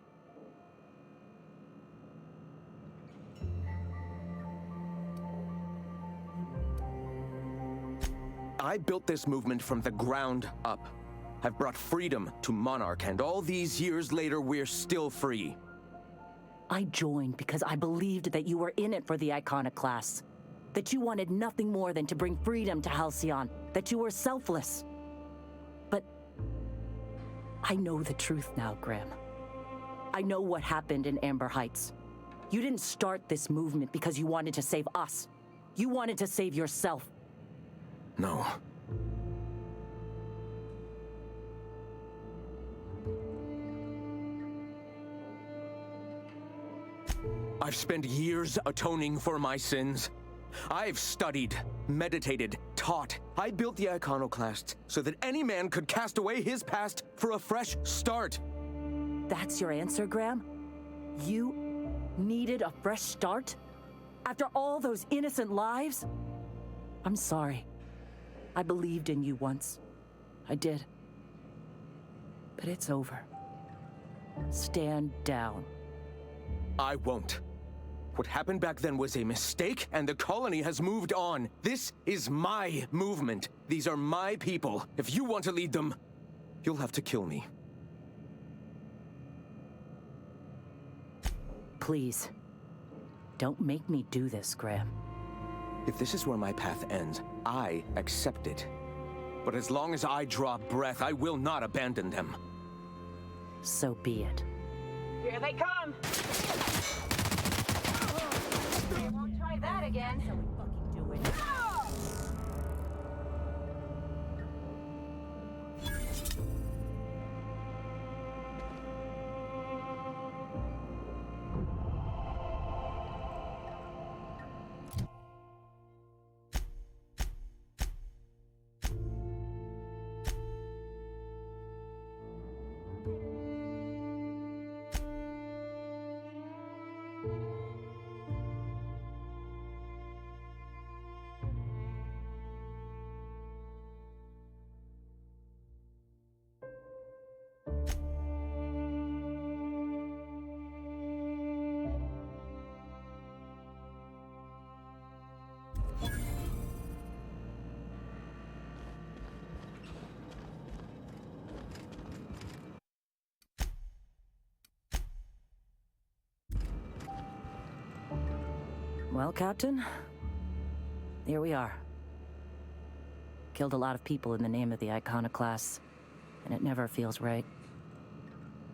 I built this movement from the ground up. I've brought freedom to Monarch, and all these years later, we're still free. I joined because I believed that you were in it for the Iconoclasts. That you wanted nothing more than to bring freedom to Halcyon. That you were selfless. But I know the truth now, Graham. I know what happened in Amber Heights. You didn't start this movement because you wanted to save us. You wanted to save yourself. No. I've spent years atoning for my sins. I've studied, meditated, taught. I built the Iconoclasts so that any man could cast away his past for a fresh start. That's your answer, Graham? You needed a fresh start? After all those innocent lives? I'm sorry. I believed in you once. I did. But it's over. Stand down. I won't. What happened back then was a mistake, and the colony has moved on. This is my movement. These are my people. If you want to lead them, you'll have to kill me. Please. Don't make me do this, Graham. If this is where my path ends, I accept it. But as long as I draw breath, I will not abandon them. So be it. Here they come! They won't try that again. So we fucking do it. Well, Captain, here we are. Killed a lot of people in the name of the Iconoclasts, and it never feels right.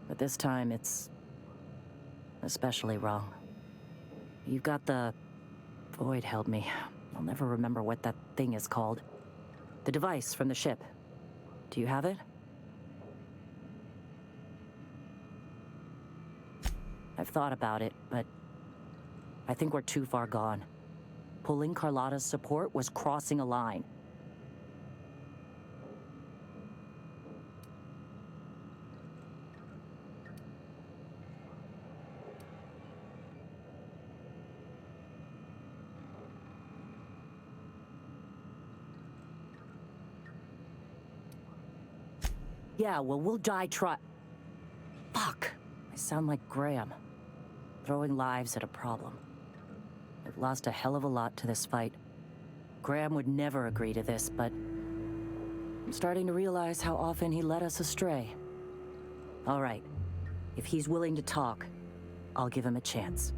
But this time, it's especially wrong. You've got the... Void held me. I'll never remember what that thing is called. The device from the ship. Do you have it? I've thought about it, but I think we're too far gone. Pulling Carlotta's support was crossing a line. Yeah, well, we'll die Fuck. I sound like Graham. Throwing lives at a problem. I've lost a hell of a lot to this fight. Graham would never agree to this, but I'm starting to realize how often he led us astray. All right. If he's willing to talk, I'll give him a chance.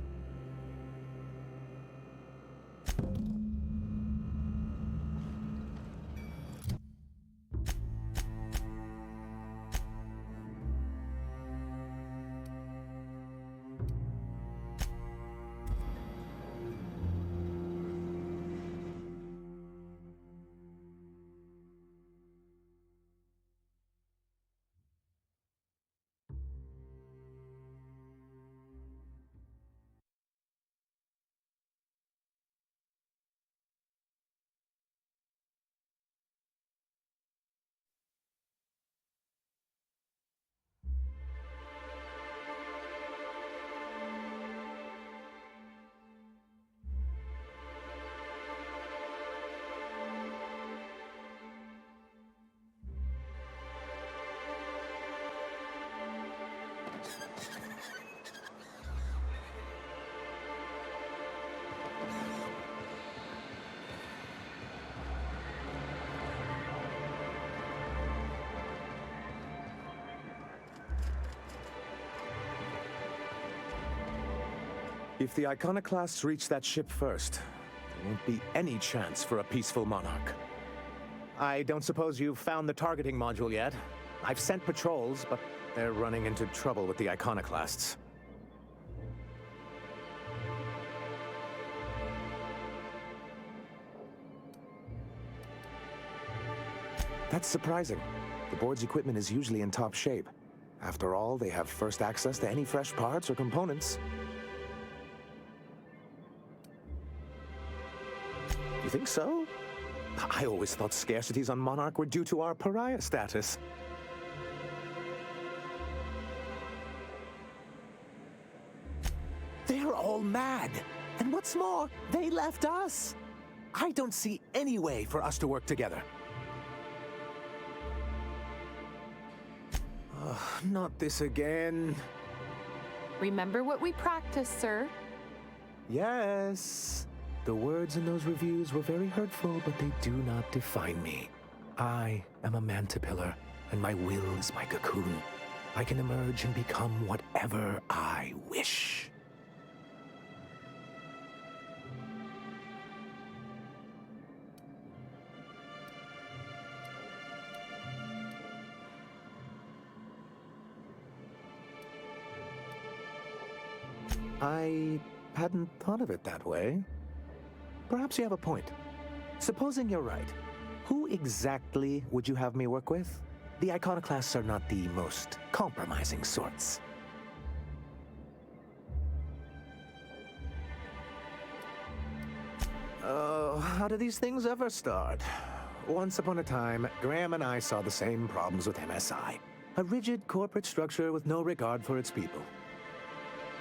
If the Iconoclasts reach that ship first, there won't be any chance for a peaceful monarch. I don't suppose you've found the targeting module yet? I've sent patrols, but they're running into trouble with the Iconoclasts. That's surprising. The board's equipment is usually in top shape. After all, they have first access to any fresh parts or components. You think so? I always thought scarcities on Monarch were due to our pariah status. They're all mad. And what's more, they left us. I don't see any way for us to work together. Not this again. Remember what we practiced, sir? Yes. The words in those reviews were very hurtful, but they do not define me. I am a mantipillar, and my will is my cocoon. I can emerge and become whatever I wish. I hadn't thought of it that way. Perhaps you have a point. Supposing you're right, who exactly would you have me work with? The Iconoclasts are not the most compromising sorts. How do these things ever start? Once upon a time, Graham and I saw the same problems with MSI. A rigid corporate structure with no regard for its people.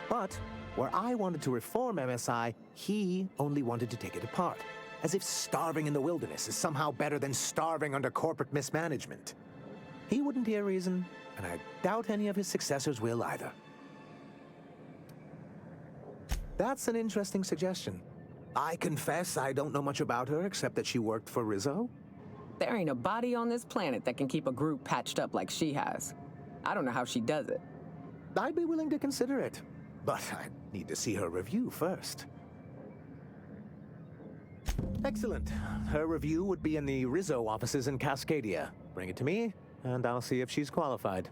But where I wanted to reform MSI, he only wanted to take it apart. As if starving in the wilderness is somehow better than starving under corporate mismanagement. He wouldn't hear reason, and I doubt any of his successors will either. That's an interesting suggestion. I confess I don't know much about her except that she worked for Rizzo. There ain't a body on this planet that can keep a group patched up like she has. I don't know how she does it. I'd be willing to consider it, but I need to see her review first. Excellent. Her review would be in the Rizzo offices in Cascadia. Bring it to me, and I'll see if she's qualified.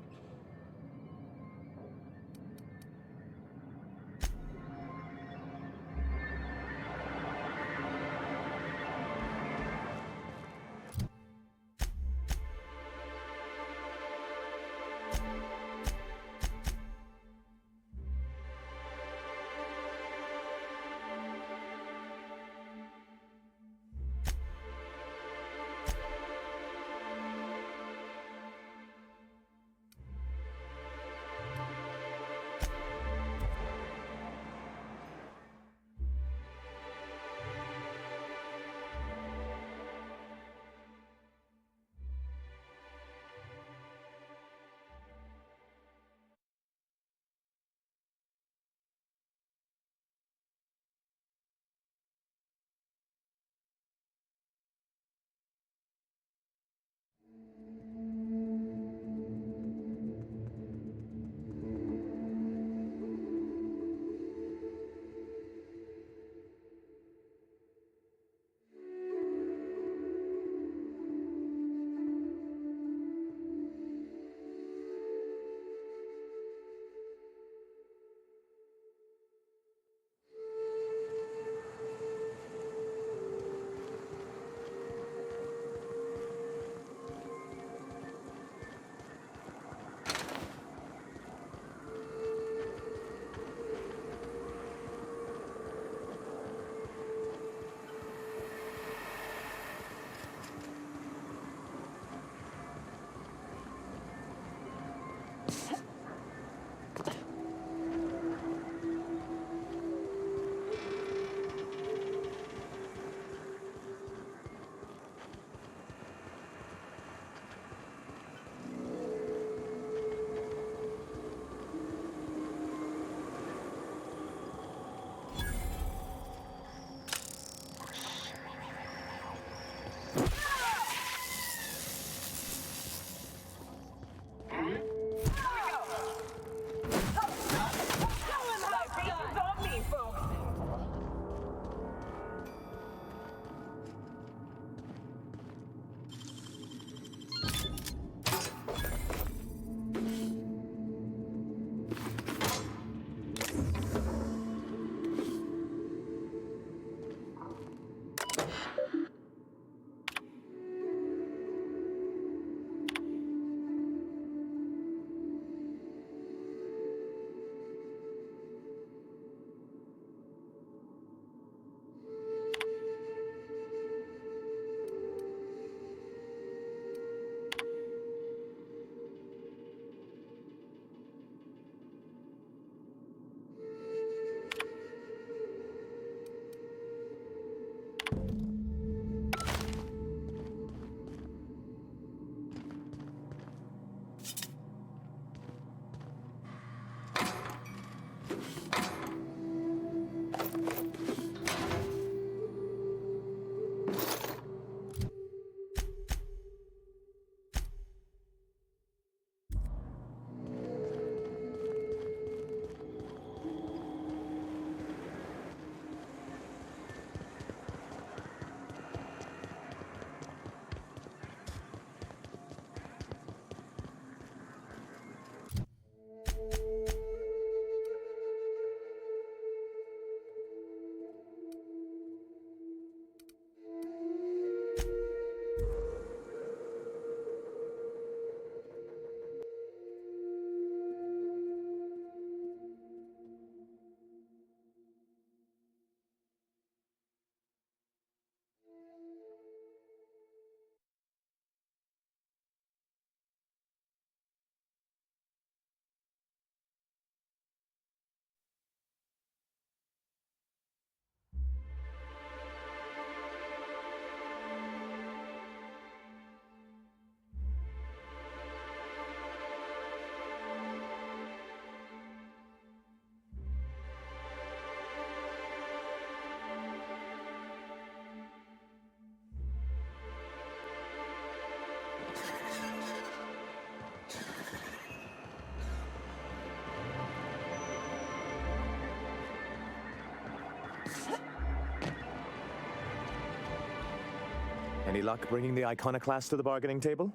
Any luck bringing the Iconoclast to the bargaining table?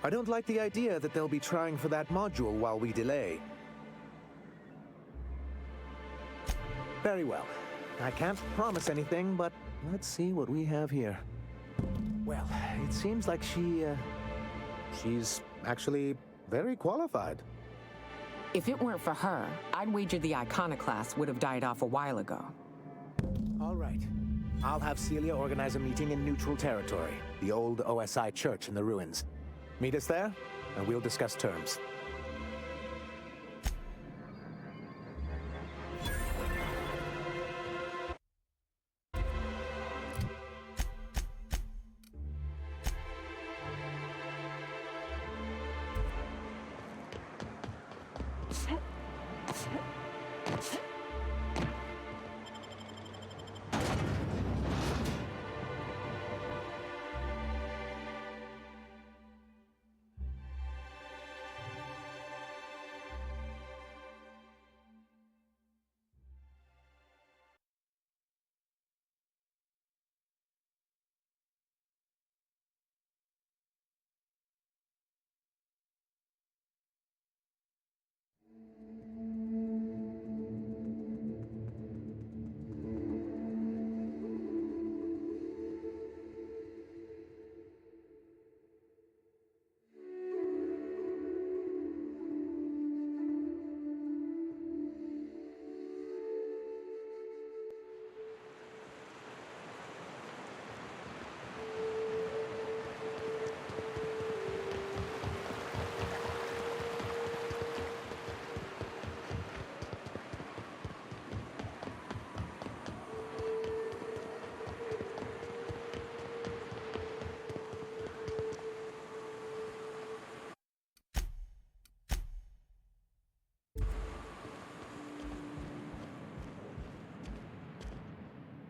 I don't like the idea that they'll be trying for that module while we delay. Very well. I can't promise anything, but let's see what we have here. Well, it seems like she's actually very qualified. If it weren't for her, I'd wager the Iconoclast would have died off a while ago. All right. I'll have Celia organize a meeting in neutral territory, the old OSI church in the ruins. Meet us there, and we'll discuss terms.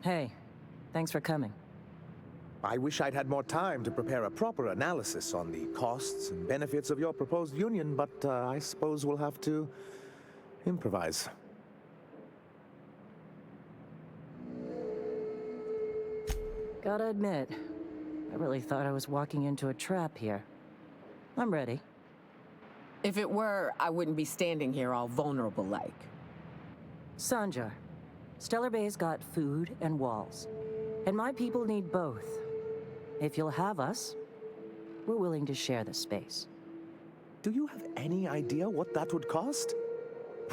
Hey, thanks for coming. I wish I'd had more time to prepare a proper analysis on the costs and benefits of your proposed union, but I suppose we'll have to improvise. Gotta admit, I really thought I was walking into a trap here. I'm ready. If it were, I wouldn't be standing here all vulnerable like. Sanjar, Stellar Bay's got food and walls, and my people need both. If you'll have us, we're willing to share the space. Do you have any idea what that would cost?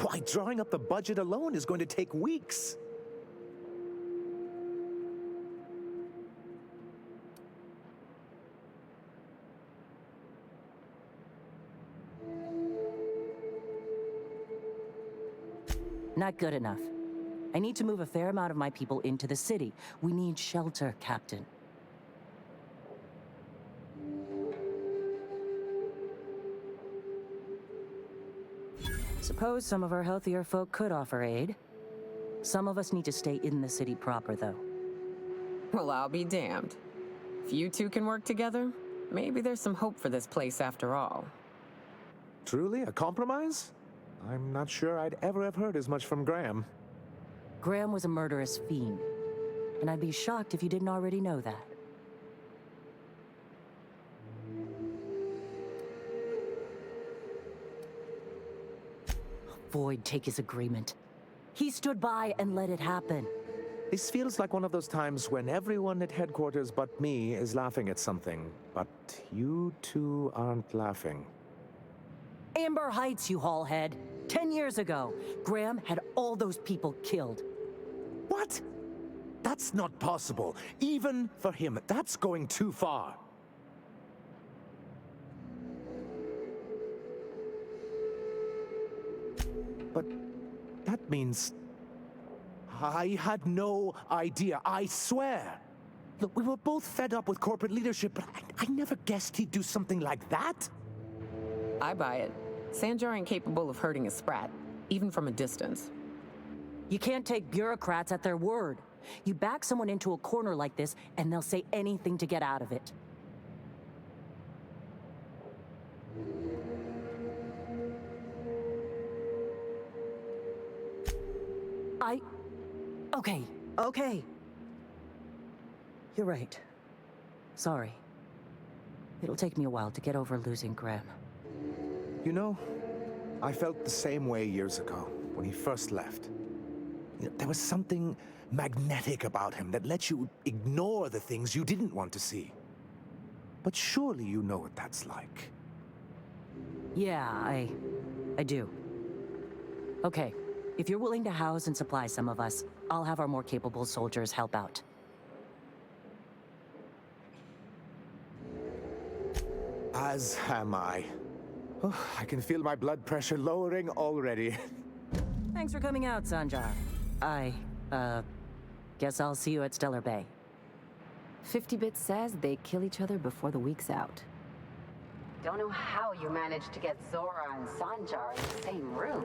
Why, drawing up the budget alone is going to take weeks. Not good enough. I need to move a fair amount of my people into the city. We need shelter, Captain. Suppose some of our healthier folk could offer aid. Some of us need to stay in the city proper, though. Well, I'll be damned. If you two can work together, maybe there's some hope for this place after all. Truly, a compromise? I'm not sure I'd ever have heard as much from Graham. Graham was a murderous fiend, and I'd be shocked if you didn't already know that. Void take his agreement. He stood by and let it happen. This feels like one of those times when everyone at headquarters but me is laughing at something, but you two aren't laughing. Amber Heights, you haulhead. 10 years ago, Graham had all those people killed. What? That's not possible. Even for him, that's going too far. But that means I had no idea, I swear. Look, we were both fed up with corporate leadership, but I never guessed he'd do something like that. I buy it. Sanjar ain't capable of hurting a sprat, even from a distance. You can't take bureaucrats at their word. You back someone into a corner like this, and they'll say anything to get out of it. Okay. You're right. Sorry. It'll take me a while to get over losing Graham. You know, I felt the same way years ago when he first left. There was something magnetic about him that let you ignore the things you didn't want to see. But surely you know what that's like. Yeah, I do. Okay, if you're willing to house and supply some of us, I'll have our more capable soldiers help out. As am I. Oh, I can feel my blood pressure lowering already. Thanks for coming out, Sanjar. Guess I'll see you at Stellar Bay. 50-Bit says they kill each other before the week's out. Don't know how you managed to get Zora and Sanjar in the same room.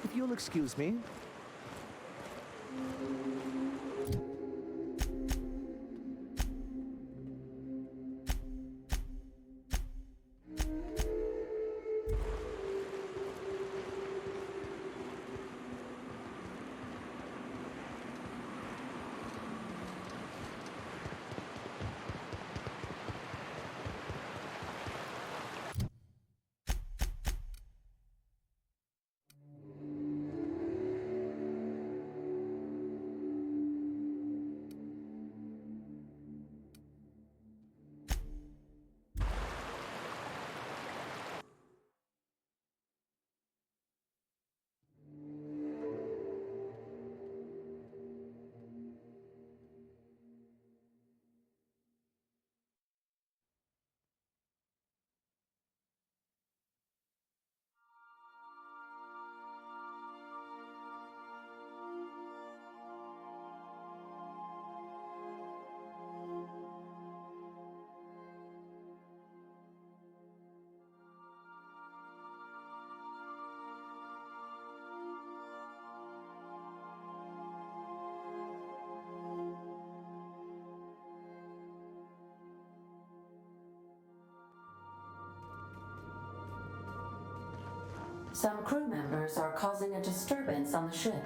If you'll excuse me. Some crew members are causing a disturbance on the ship.